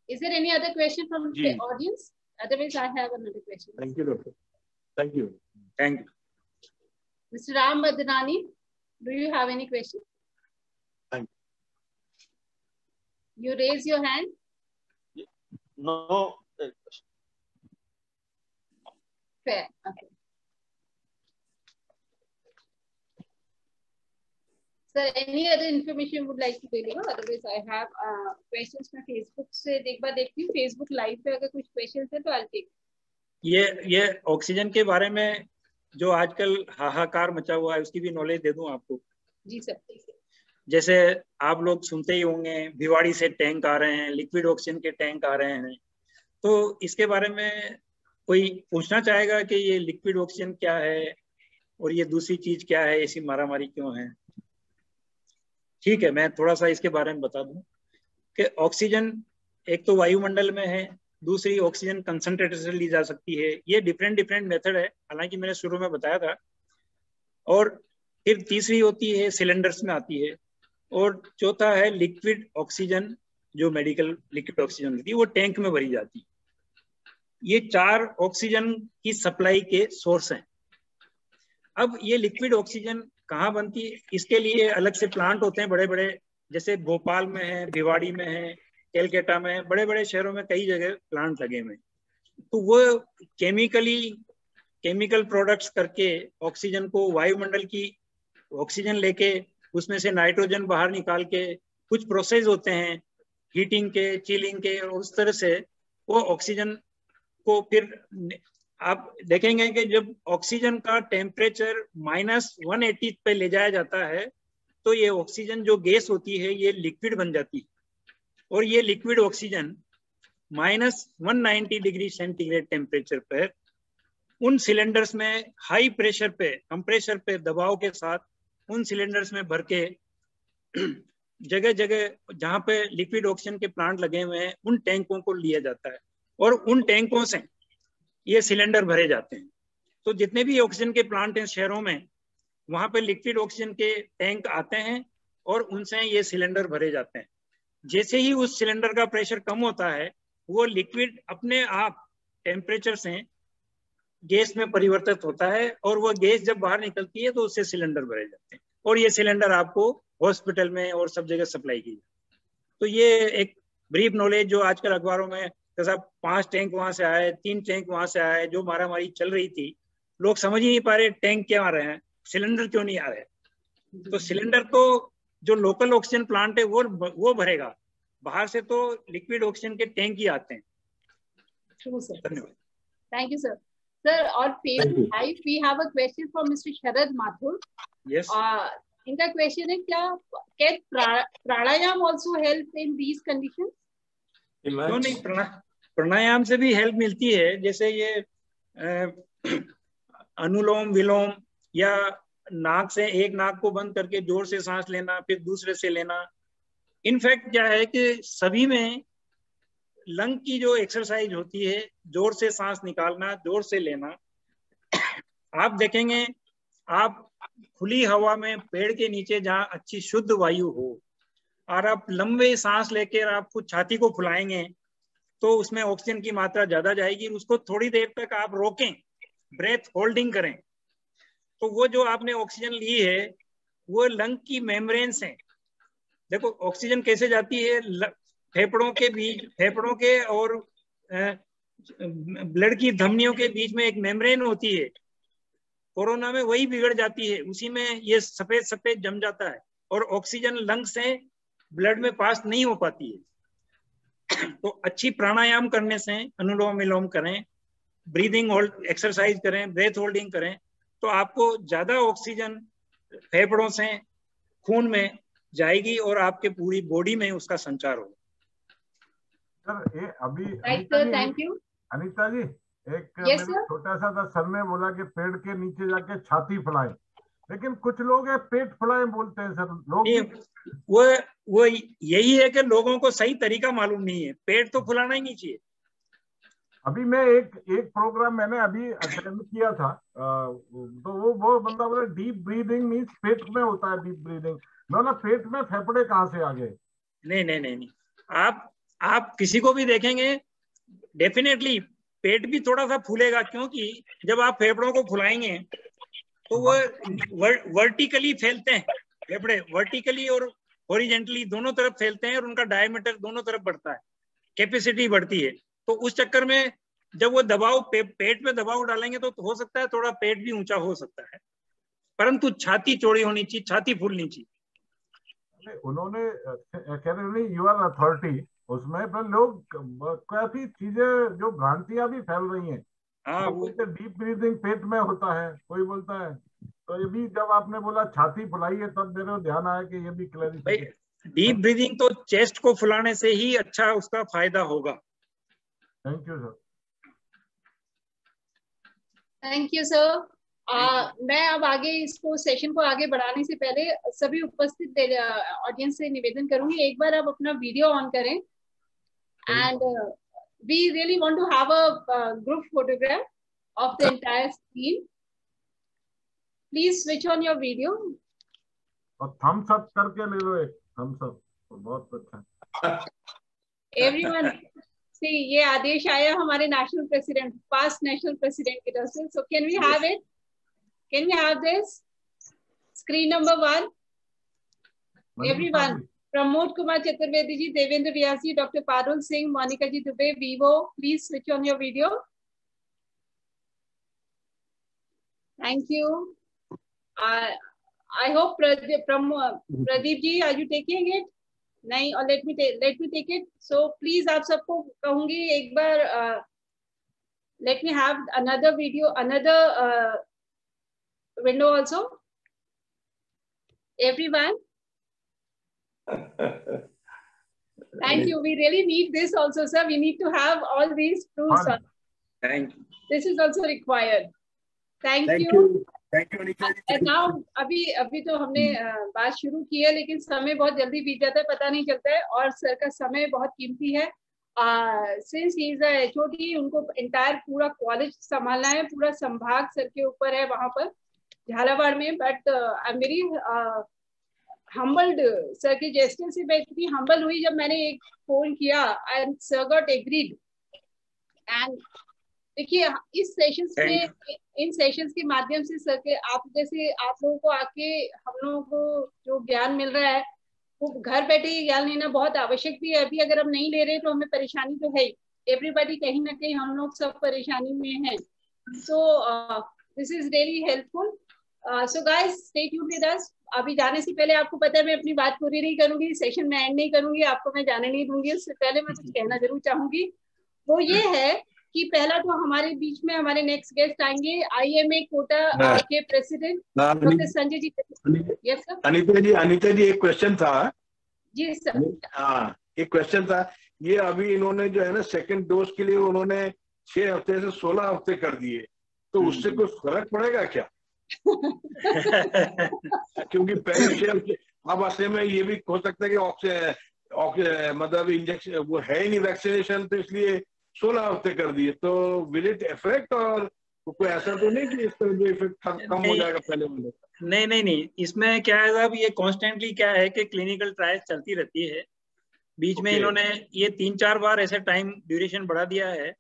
Is there any other question from the audience? Otherwise, I have another question. Thank you, doctor. Thank you. Thank you. Mr. Ram Badnani, do you have any question? Thank you. You raise your hand. No. Fair. Okay. Sir, any other information you would like to deliver? Otherwise, I have questions from Facebook से एक बार देखती हूँ। Facebook live पे अगर कुछ question है तो I'll take. ये ऑक्सीजन के बारे में जो आजकल हाहाकार मचा हुआ है उसकी भी नॉलेज दे दूं आपको। जी सर। जैसे आप लोग सुनते ही होंगे भिवाड़ी से टैंक आ रहे हैं, लिक्विड ऑक्सीजन के टैंक आ रहे हैं। तो इसके बारे में कोई पूछना चाहेगा कि ये लिक्विड ऑक्सीजन क्या है और ये दूसरी चीज क्या है, ऐसी मारामारी क्यों है? ठीक है, मैं थोड़ा सा इसके बारे में बता दूं कि ऑक्सीजन एक तो वायुमंडल में है, दूसरी ऑक्सीजन कंसंट्रेटर से ली जा सकती है। ये डिफरेंट मेथड है, हालांकि मैंने शुरू में बताया था। और फिर तीसरी होती है सिलेंडर्स में आती है, और चौथा है लिक्विड ऑक्सीजन, जो मेडिकल लिक्विड ऑक्सीजन होती है वो टैंक में भरी जाती है। ये 4 ऑक्सीजन की सप्लाई के सोर्स हैं। अब ये लिक्विड ऑक्सीजन कहाँ बनती है, इसके लिए अलग से प्लांट होते हैं बड़े बड़े, जैसे भोपाल में है, भिवाड़ी में है, कैलकाटा में है, बड़े बड़े शहरों में कई जगह प्लांट लगे हुए हैं। तो वो केमिकल प्रोडक्ट्स करके ऑक्सीजन को, वायुमंडल की ऑक्सीजन लेके उसमें से नाइट्रोजन बाहर निकाल के कुछ प्रोसेस होते हैं हीटिंग के, चिलिंग के, और उस तरह से वो ऑक्सीजन को फिर आप देखेंगे कि जब ऑक्सीजन का टेम्परेचर -180 पे ले जाया जाता है तो ये ऑक्सीजन जो गैस होती है ये लिक्विड बन जाती है, और ये liquid oxygen -190 degree centigrade temperature पर उन सिलेंडर्स में हाई प्रेशर पे, कंप्रेशर पे दबाव के साथ उन सिलेंडर्स में भर के जगह जगह जहाँ पे लिक्विड ऑक्सीजन के प्लांट लगे हुए हैं उन टैंकों को लिया जाता है, और उन टैंकों से ये सिलेंडर भरे जाते हैं। तो जितने भी ऑक्सीजन के प्लांट हैं शहरों में, वहां पे लिक्विड ऑक्सीजन के टैंक आते हैं और उनसे ये सिलेंडर भरे जाते हैं। जैसे ही उस सिलेंडर का प्रेशर कम होता है वो लिक्विड अपने आप टेम्परेचर से गैस में परिवर्तित होता है, और वो गैस जब बाहर निकलती है तो उससे सिलेंडर भरे जाते हैं, और ये सिलेंडर आपको हॉस्पिटल में और सब जगह सप्लाई की जाती है। तो ये एक ब्रीफ नॉलेज जो आजकल अखबारों में जैसा 5 टैंक वहां से आए, 3 टैंक वहां से आए, जो मारामारी चल रही थी, लोग समझ ही नहीं पा रहे टैंक क्यों आ रहे हैं, सिलेंडर क्यों नहीं आ रहे। तो सिलेंडर को जो लोकल ऑक्सीजन प्लांट है वो भरेगा, बाहर से तो लिक्विड ऑक्सीजन के टैंक ही आते हैं। धन्यवाद। Thank you sir. Sir, on Facebook Live, we have a question from Mr. Sharad Mathur. Yes. इनका क्वेश्चन है, क्या can pranayama also help in these conditions? क्यों नहीं, प्राणायाम से भी हेल्प मिलती है। जैसे ये अनुलोम विलोम, या नाक से, एक नाक को बंद करके जोर से सांस लेना, फिर दूसरे से लेना। इनफैक्ट क्या है कि सभी में लंग की जो एक्सरसाइज होती है, जोर से सांस निकालना, जोर से लेना, आप देखेंगे आप खुली हवा में पेड़ के नीचे जहाँ अच्छी शुद्ध वायु हो और आप लंबे सांस लेकर आप कुछ छाती को फुलाएंगे तो उसमें ऑक्सीजन की मात्रा ज्यादा जाएगी। उसको थोड़ी देर तक आप रोकें, ब्रेथ होल्डिंग करें, तो वो जो आपने ऑक्सीजन ली है वो लंग की मेम्ब्रेन से, देखो ऑक्सीजन कैसे जाती है, फेफड़ों के बीच, फेफड़ों के और ब्लड की धमनियों के बीच में एक मेम्ब्रेन होती है, कोरोना में वही बिगड़ जाती है, उसी में ये सफेद सफेद जम जाता है और ऑक्सीजन लंग से ब्लड में पास नहीं हो पाती है। तो अच्छी प्राणायाम करने से, अनुलोम विलोम करें, ब्रीदिंग होल्ड एक्सरसाइज करें, ब्रेथ होल्डिंग करें, तो आपको ज्यादा ऑक्सीजन फेफड़ों से खून में जाएगी और आपके पूरी बॉडी में उसका संचार होगा। सर ये अभी थैंक यू अनीता जी, एक छोटा सा था, सर ने बोला कि पेड़ के नीचे जाके छाती फुलाएं, लेकिन कुछ लोग है पेट फुलाएं बोलते हैं सर। लोग वो यही है कि लोगों को सही तरीका मालूम नहीं है, पेट तो फुलाना ही नहीं चाहिए। अभी मैं एक प्रोग्राम मैंने अभी अटेंड किया था, तो वो बंदा बोला डीप ब्रीदिंग मीन्स पेट में होता है डीप ब्रीदिंग। ना पेट में फेफड़े कहाँ से आ गए? नहीं, आप किसी को भी देखेंगे डेफिनेटली पेट भी थोड़ा सा फूलेगा, क्योंकि जब आप फेफड़ों को फुलाएंगे तो वो वर्टिकली फैलते हैं, फेफड़े वर्टिकली और हॉरिजेंटली दोनों तरफ फैलते हैं और उनका डायमीटर दोनों तरफ बढ़ता है, कैपेसिटी बढ़ती है। तो उस चक्कर में जब वो दबाव पेट में दबाव डालेंगे तो हो सकता है थोड़ा पेट भी ऊंचा हो सकता है, परंतु छाती चौड़ी होनी चाहिए, छाती फूलनी चाहिए। उन्होंने कह रहे यू आर अथॉरिटी, उसमें पर लोग काफी चीजें जो भ्रांतियां भी फैल रही हैं। हाँ, वो डीप ब्रीदिंग पेट में होता है, कोई बोलता है। तो ये भी जब आपने बोला छाती फुलाई है तब मेरे ध्यान आया कि ये भी क्लैरिफिकेशन। डीप ब्रीदिंग तो चेस्ट को फुलाने से ही अच्छा उसका फायदा होगा। Thank you sir. Thank you sir. मैं अब आगे इसको सेशन को आगे बढ़ाने से पहले सभी उपस्थित ऑडियंस से निवेदन करूंगी, एक बार आप अपना वीडियो ऑन करें and we really want to have a group photograph of the entire scene. Please switch on your video. और thumbs up करके ले लो एक thumbs up, तो बहुत अच्छा। Everyone, सी ये आदेश आया हमारे national president, past national president की तरफ से. So can we have it? Can we have this? Screen number 1. Everyone. Pramod Kumar Chaturvedi ji, Devendra Vyas ji, doctor Parul Singh, Monika ji Dubey, Vivo, please switch on your video. Thank you. I hope Pradeep ji, are you taking it? नहीं, और let me take it. So please आप सबको कहूंगी एक बार let me have another video, another window also. Everyone. Thank you. We really need this also, sir. We need to have all these proofs. Thank you. This is also required. Thank you. Thank you, Anika ji. And now अभी तो हमने बात शुरू की है, लेकिन समय बहुत जल्दी बीत जाता है, पता नहीं चलता है, और सर का समय बहुत कीमती है. Since he is a HOD, उनको entire पूरा कॉलेज संभालना है, पूरा संभाग सर के ऊपर है वहाँ पर झालावाड़ में. But I'm very humbled, sir के जेस्चर से मैं इतनी humble हुई जब मैंने एक फोन किया and sir got agreed. And देखिए इस सेशंस में, इन सेशंस के माध्यम से सर के आप जैसे आप लोगों को आके हम लोगों को जो ज्ञान मिल रहा है वो घर बैठे ही ज्ञान लेना बहुत आवश्यक भी है. अभी अगर हम नहीं ले रहे तो हमें परेशानी तो है ही. एवरीबॉडी कहीं ना कहीं हम लोग सब परेशानी में हैं. So this is really helpful. So guys stay tuned with us. अभी जाने से पहले आपको पता है मैं अपनी बात पूरी नहीं करूंगी, सेशन में एंड नहीं करूंगी, आपको मैं जाने नहीं दूंगी. उससे पहले मैं कुछ कहना जरूर चाहूंगी. वो ये है कि पहला तो हमारे बीच में हमारे नेक्स्ट गेस्ट आएंगे IMA कोटा के president doctor Sanjay ji. Yes sir. Anita ji एक क्वेश्चन था. जी सर. हाँ, एक क्वेश्चन था. ये अभी इन्होंने जो है ना सेकंड डोज के लिए उन्होंने 6 हफ्ते से 16 हफ्ते कर दिए, तो उससे कुछ फर्क पड़ेगा क्या? क्योंकि पहले 6 हफ्ते, अब असली में ये भी हो सकता है कि मतलब इंजेक्शन वो है ही नहीं वैक्सीनेशन, तो इसलिए 16 हफ्ते कर दिए. तो विल इट इफेक्ट, और कोई ऐसा तो नहीं कि इसका जो इफेक्ट कम हो जाएगा पहले वाले? नहीं, इसमें क्या है साहब, ये कॉन्स्टेंटली क्या है कि क्लिनिकल ट्रायल्स चलती रहती है. बीच में इन्होंने ये 3-4 बार ऐसे टाइम ड्यूरेशन बढ़ा दिया है.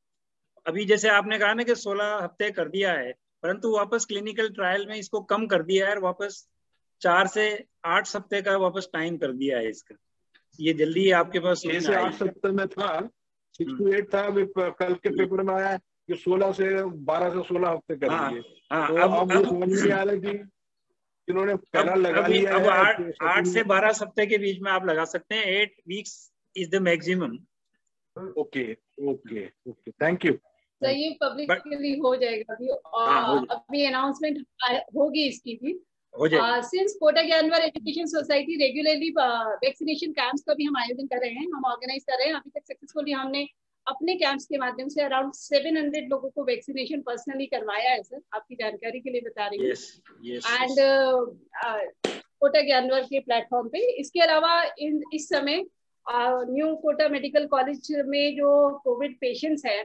अभी जैसे आपने कहा ना कि 16 हफ्ते कर दिया है, परंतु वापस क्लिनिकल ट्रायल में इसको कम कर दिया है और वापस 4 से 8 हफ्ते का वापस टाइम कर दिया है इसका. ये जल्दी आपके पास 6 से 8 हफ्ते में था, 6 to 8 था. कल के पेपर में आया कि 12 से 16 हफ्ते कर दिए. अब ये समझ नहीं आ रहा कि इन्होंने पहला लगा लिया है. अब 8 से 12 हफ्ते के बीच में आप लगा सकते हैं. 8 weeks is the maximum. Okay, thank you. तो ये पब्लिकली हो जाएगा अभी, और अभी अनाउंसमेंट होगी इसकी भी. सिंस कोटा ज्ञानवर education society regularly vaccination camps का भी हम आयोजन कर रहे हैं, हम ऑर्गेनाइज कर रहे हैं. अभी तक सक्सेसफुली हमने अपने कैंप्स के माध्यम से अराउंड 700 लोगों को वैक्सीनेशन पर्सनली करवाया है सर, आपकी जानकारी के लिए बता रही हूँ. एंड कोटा ज्ञानवर के प्लेटफॉर्म पे. इसके अलावा इस समय न्यू कोटा मेडिकल कॉलेज में जो कोविड पेशेंट्स हैं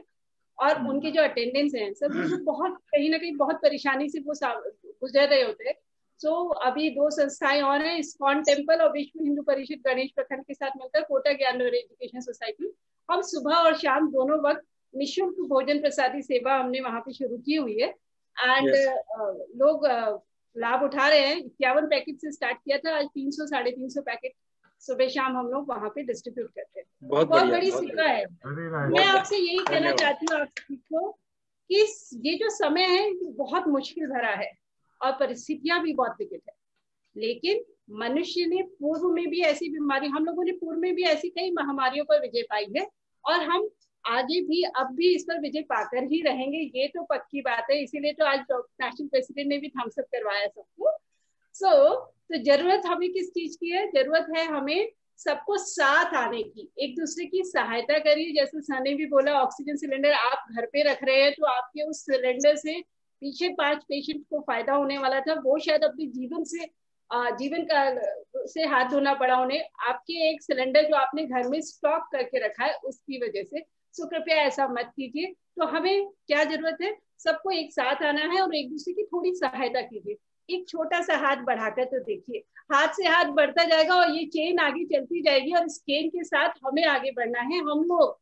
और उनके जो अटेंडेंस हैं सर, वो बहुत कहीं ना कहीं बहुत परेशानी से वो गुजर रहे होते हैं. सो अभी 2 संस्थाएं और हैं, इस्कॉन टेम्पल और विश्व हिंदू परिषद गणेश प्रखंड के साथ मिलकर कोटा ज्ञानवर एजुकेशन सोसाइटी, हम सुबह और शाम दोनों वक्त निःशुल्क भोजन प्रसादी सेवा हमने वहाँ पे शुरू की हुई है. एंड लोग लाभ उठा रहे हैं. 51 पैकेट से स्टार्ट किया था, आज 300-350 पैकेट सुबह शाम हम लोग वहाँ पे डिस्ट्रीब्यूट करते हैं. बहुत बड़ी सेवा है. मैं आपसे यही कहना चाहती हूँ आप सभी को कि ये जो समय है बहुत मुश्किल भरा है और परिस्थितियां भी बहुत विकट है, लेकिन मनुष्य ने पूर्व में भी ऐसी बीमारी, हम लोगों ने पूर्व में भी ऐसी कई महामारियों पर विजय पाई है और हम आगे भी अब भी इस पर विजय पाकर ही रहेंगे, ये तो पक्की बात है. इसीलिए तो आज नेशनल प्रेसिडेंट ने भी थम्स अप करवाया सबको. तो जरूरत हमें किस चीज की है? जरूरत है हमें सबको साथ आने की, एक दूसरे की सहायता करिए. जैसे सर ने भी बोला, ऑक्सीजन सिलेंडर आप घर पे रख रहे हैं तो आपके उस सिलेंडर से पीछे 5 पेशेंट को फायदा होने वाला था, वो शायद अपने जीवन का से हाथ धोना पड़ा उन्हें. आपके एक सिलेंडर जो आपने घर में स्टॉक करके रखा है उसकी वजह से. सो कृपया ऐसा मत कीजिए. तो हमें क्या जरूरत है? सबको एक साथ आना है और एक दूसरे की थोड़ी सहायता कीजिए. एक छोटा सा हाथ बढ़ाकर तो देखिए, हाथ से हाथ बढ़ता जाएगा और ये चेन आगे चलती जाएगी और इस चेन के साथ हमें आगे बढ़ना है. हम लोग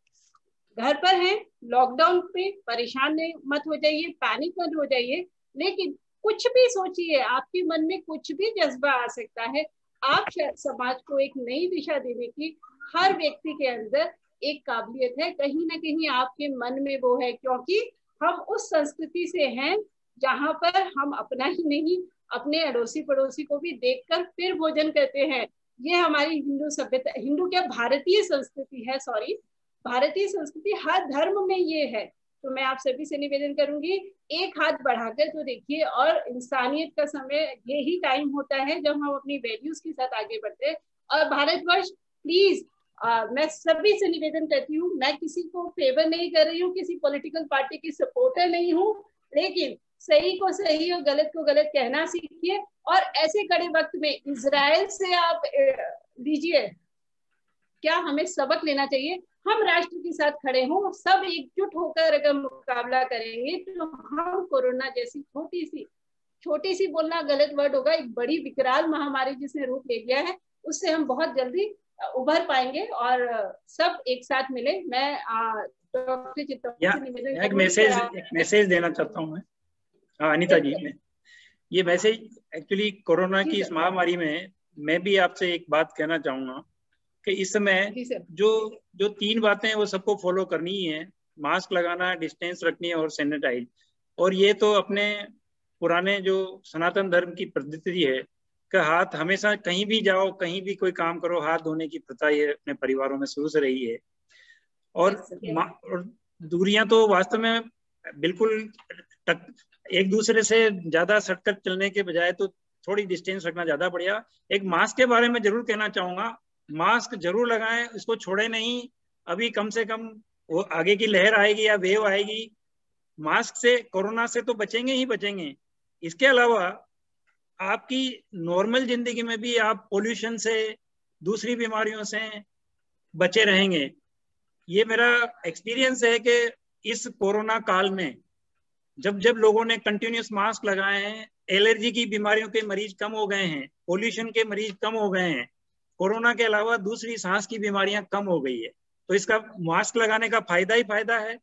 घर पर हैं, लॉकडाउन पे परेशान नहीं मत हो जाइए, पैनिक मत हो जाइए, लेकिन कुछ भी सोचिए, आपके मन में कुछ भी जज्बा आ सकता है। आप समाज को एक नई दिशा देने की हर व्यक्ति के अंदर एक काबिलियत है, कहीं ना कहीं आपके मन में वो है, क्योंकि हम उस संस्कृति से हैं जहां पर हम अपना ही नहीं अपने अड़ोसी पड़ोसी को भी देखकर फिर भोजन करते हैं। ये हमारी हिंदू सभ्यता, हिंदू क्या भारतीय संस्कृति है, सॉरी भारतीय संस्कृति, हर धर्म में ये है। तो मैं आप सभी से निवेदन करूंगी, एक हाथ बढ़ाकर तो देखिए, और इंसानियत का समय यही टाइम होता है जब हम अपनी वैल्यूज के साथ आगे बढ़ते हैं। और भारतवर्ष प्लीज, मैं सभी से निवेदन करती हूँ, मैं किसी को फेवर नहीं कर रही हूँ, किसी पॉलिटिकल पार्टी की सपोर्टर नहीं हूँ, लेकिन सही को सही और गलत को गलत कहना सीखिए। और ऐसे कड़े वक्त में इजराइल से आप लीजिए, क्या हमें सबक लेना चाहिए। हम राष्ट्र के साथ खड़े हों, सब एकजुट होकर अगर मुकाबला करेंगे तो हम कोरोना जैसी छोटी सी बोलना गलत वर्ड होगा, एक बड़ी विकराल महामारी जिसने रूप ले लिया है, उससे हम बहुत जल्दी उभर पाएंगे और सब एक साथ मिले। मैं डॉक्टर चित्तौड़गी से निवेदन एक मैसेज देना चाहता हूँ मैं, अनीता जी, ये मैसेज एक्चुअली कोरोना की इस महामारी में मैं भी आपसे एक बात कहना चाहूंगा कि इस समय जो 3 बातें हैं वो सबको फॉलो करनी ही है, मास्क लगाना, डिस्टेंस रखनी है और सैनिटाइज। और ये तो अपने पुराने जो सनातन धर्म की पद्धति है कि हाथ हमेशा कहीं भी जाओ, कहीं भी कोई काम करो, हाथ धोने की प्रथा ये अपने परिवारों में शुरू से रही है। और दूरियां तो वास्तव में बिल्कुल एक दूसरे से ज्यादा सटकर चलने के बजाय तो थोड़ी डिस्टेंस रखना ज्यादा बढ़िया। एक मास्क के बारे में जरूर कहना चाहूंगा, मास्क जरूर लगाएं, इसको छोड़े नहीं। अभी कम से कम वो आगे की लहर आएगी या वेव आएगी, मास्क से कोरोना से तो बचेंगे ही बचेंगे। इसके अलावा आपकी नॉर्मल जिंदगी में भी आप पोल्यूशन से, दूसरी बीमारियों से बचे रहेंगे। ये मेरा एक्सपीरियंस है कि इस कोरोना काल में जब लोगों ने कंटिन्यूस मास्क लगाए हैं, एलर्जी की बीमारियों के मरीज कम हो गए हैं, पोल्यूशन के मरीज कम हो गए हैं, कोरोना के अलावा दूसरी सांस की बीमारियां कम हो गई है। तो इसका मास्क लगाने का फायदा ही फायदा है।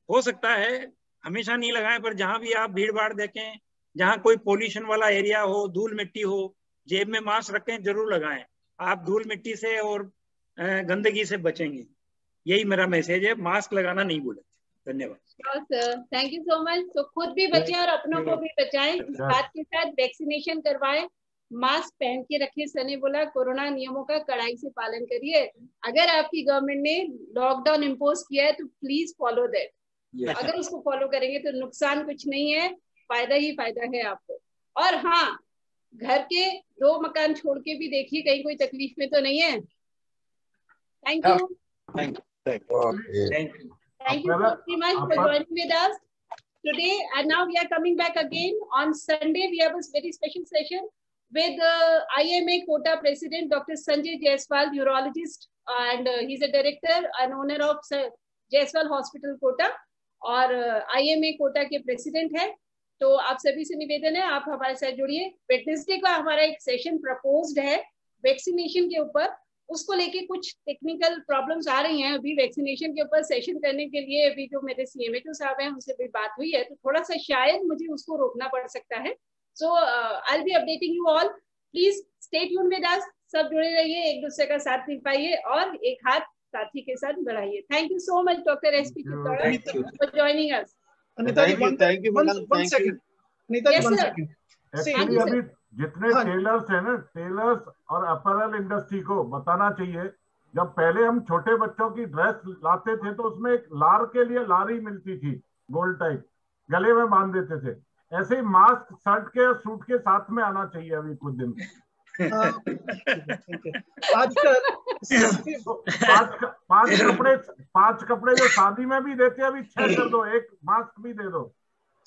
हो सकता है हमेशा नहीं लगाएं, पर जहां भी आप भीड़ भाड़ देखें, जहां कोई पोल्यूशन वाला एरिया हो, धूल मिट्टी हो, जेब में मास्क रखें, जरूर लगाएं। आप धूल मिट्टी से और गंदगी से बचेंगे। यही मेरा मैसेज है, मास्क लगाना नहीं भूलें। धन्यवाद। Thank you so much. तो खुद भी बचें और अपनों को भी बचाएं, इस बात के साथ वैक्सीनेशन करवाएं, मास्क पहन के रखिए। सनी बोला कोरोना नियमों का कड़ाई से पालन करिए। अगर आपकी गवर्नमेंट ने लॉकडाउन इम्पोज किया है तो प्लीज फॉलो दैट। अगर उसको फॉलो करेंगे तो नुकसान कुछ नहीं है, फायदा ही फायदा है आपको। और हाँ, घर के 2 मकान छोड़ के भी देखिए कहीं कोई तकलीफ में तो नहीं है। Thank you. Thank you so much for joining with us today. And now we are coming back again on Sunday. We have a very special session with IMA Kota President Dr. Sanjay Jaiswal, urologist, and he's a director and owner of Jaiswal Hospital Kota, और IMA Kota के president है। तो आप सभी से निवेदन है, आप हमारे साथ जुड़िए। वेडनेसडे का हमारा एक सेशन प्रपोज्ड है वैक्सीनेशन के ऊपर, उसको लेके कुछ टेक्निकल प्रॉब्लम्स आ रही हैं। अभी वैक्सीनेशन के ऊपर सेशन करने के लिए अभी जो मेरे CMHO साहब हैं उनसे भी बात हुई है, तो थोड़ा सा शायद मुझे उसको रोकना पड़ सकता है। So I will be updating you all, please stay tune with us. सब जुड़े रहिए, एक दूसरे का साथ निभाइए और एक हाथ साथी के साथ बढ़ाइए। Thank you so much doctor SP Chittora for joining us. Anita ji, one second. Anita ji, one second. Actually अभी जितने टेलर्स है ना, टेलर्स और अपैरल इंडस्ट्री को बताना चाहिए, जब पहले हम छोटे बच्चों की ड्रेस लाते थे तो उसमें एक लार के लिए लारी मिलती थी, गोल्ड टाइप, गले में बांध देते थे। ऐसे ही मास्क शर्ट के सूट के साथ में आना चाहिए अभी कुछ दिन। आजकल 5 कपड़े जो शादी में भी देते हैं, अभी 6 कर दो, एक मास्क भी दे दो।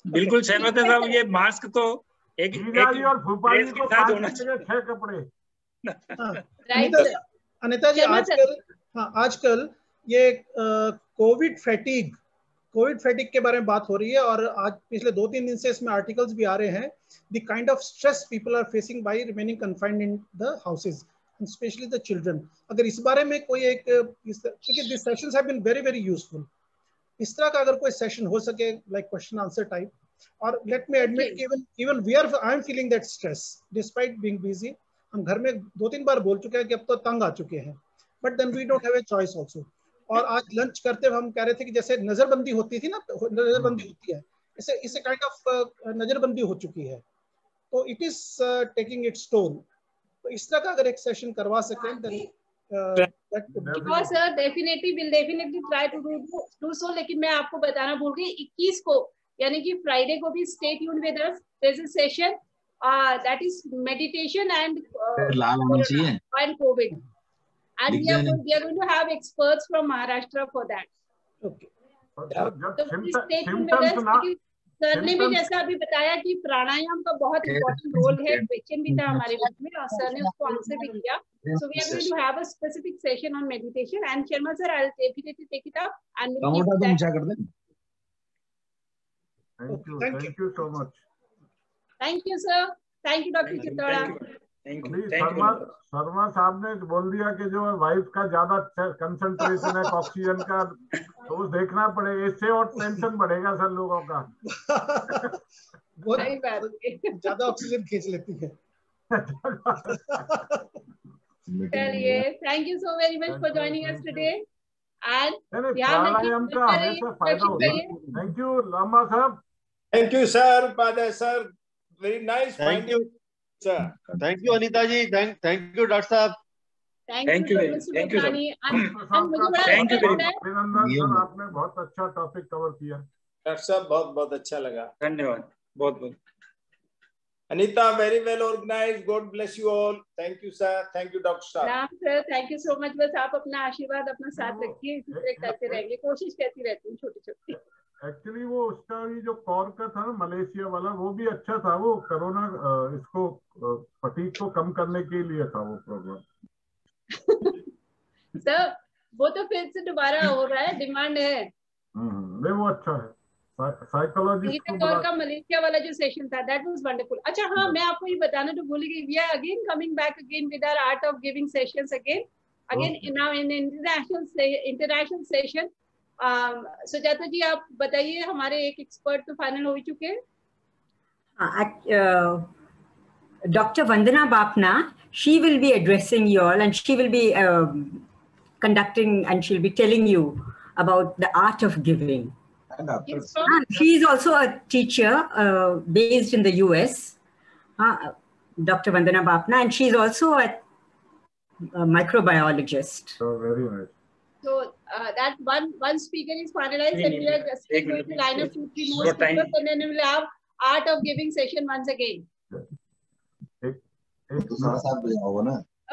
बिल्कुल सहमत है साहब, ये मास्क तो एक और भूपाली को 6 कपड़े। अनीता जी, आजकल ये कोविड फैटिग के बारे में बात हो रही है, और आज पिछले 2-3 दिन से इसमें आर्टिकल्स भी आ रहे हैं। The kind of stress people are facing by remaining confined in the houses, specially the children. अगर इस बारे में कोई एक, क्योंकि this sessions have been very very useful, इस तरह का अगर कोई सेशन हो सके, लाइक क्वेश्चन आंसर टाइप. और let me admit even we are, I am feeling that stress despite being busy. हम घर में 2-3 बार बोल चुके हैं कि अब तो तंग आ चुके हैं, but then we don't have a choice also. और आज लंच करते हुए हम कह रहे थे कि जैसे नजरबंदी होती थी ना, नजरबंदी होती है, इसे काइंड ऑफ नजरबंदी हो चुकी है, तो it is taking it's toll. तो इस तरह का अगर एक सेशन करवा सकें then Because sir, definitely we'll definitely try to do so. लेकिन मैं आपको बताना भूल गई, 21 को यानी कि फ्राइडे को भी stay tuned with us. There's a session that is meditation and COVID. And we are going to have experts from Maharashtra for that. Okay. तो please stay tuned with us. Sir ने भी जैसा अभी बताया कि प्राणायाम का बहुत इम्पोर्टेंट रोल है, क्वेश्चन भी था हमारे बीच में और सर ने उसको आंसर भी किया. So we are going to have a specific session on meditation and Sharma sir, I'll definitely take it up and we'll keep that. Thank you so much. Thank you sir. Thank you Dr. Chittora. Sharma साहब ने बोल दिया कि जो wife का ज्यादा concentration है oxygen का, तो वो देखना पड़ेगा, इससे और टेंशन बढ़ेगा सर लोगों का. ज्यादा ऑक्सीजन खींच लेती है. चलिए, thank you so very much for joining us today and pranayama का हमेशा फायदा होता है. थैंक यू लामा साहब. Thank you sir, Pada sir, very nice. Thank you sir. Thank you Anita ji. Thank you doctor साहब. Thank you thank you. आपने बहुत अच्छा टॉपिक कवर किया डॉक्टर साहब, बहुत बहुत अच्छा लगा. धन्यवाद बहुत बहुत. Anita, very well organized. God bless you all. Thank you, sir. Thank you, Dr. Sir. Ram sir, thank you so much. बस आप अपना आशीर्वाद अपना साथ रखिए, इसी तरह करते रहेंगे, कोशिश करती रहती हूँ छोटी छोटी. एक्चुअली वो उसका भी जो कॉर का था ना मलेशिया वाला, वो भी अच्छा था. वो कोरोना इसको फटीग को कम करने के लिए था वो प्रोग्राम. सर वो तो फिर से दोबारा हो रहा है, डिमांड है. नहीं वो अच्छा है. साइकोलॉजिस्ट का मलेशिया वाला जो सेशन था, दैट वाज वंडरफुल. अच्छा हाँ, मैं आपको ये बताना तो भूल गई, we are again coming back again with our art of giving sessions again now in international session. Sujata ji आप बताइए, हमारे एक एक्सपर्ट तो फाइनल हो चुके हैं. Dr. Vandana Bapna, she will be addressing you all and she will be conducting and she'll be telling you about the art of giving. She is also a teacher based in the US, Dr. Vandana Bapna, and she is also a microbiologist. So very nice. So that one speaker is finalized and we are just going to line up 2-3 more speakers and then we will have art of giving session once again.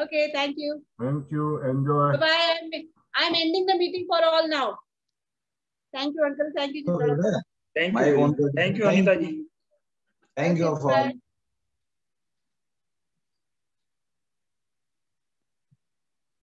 Okay, thank you. Thank you. Enjoy. Bye. I'm ending the meeting for all now. Thank you, uncle. Thank you. Thank you. Thank you, Anita ji. Thank you for all.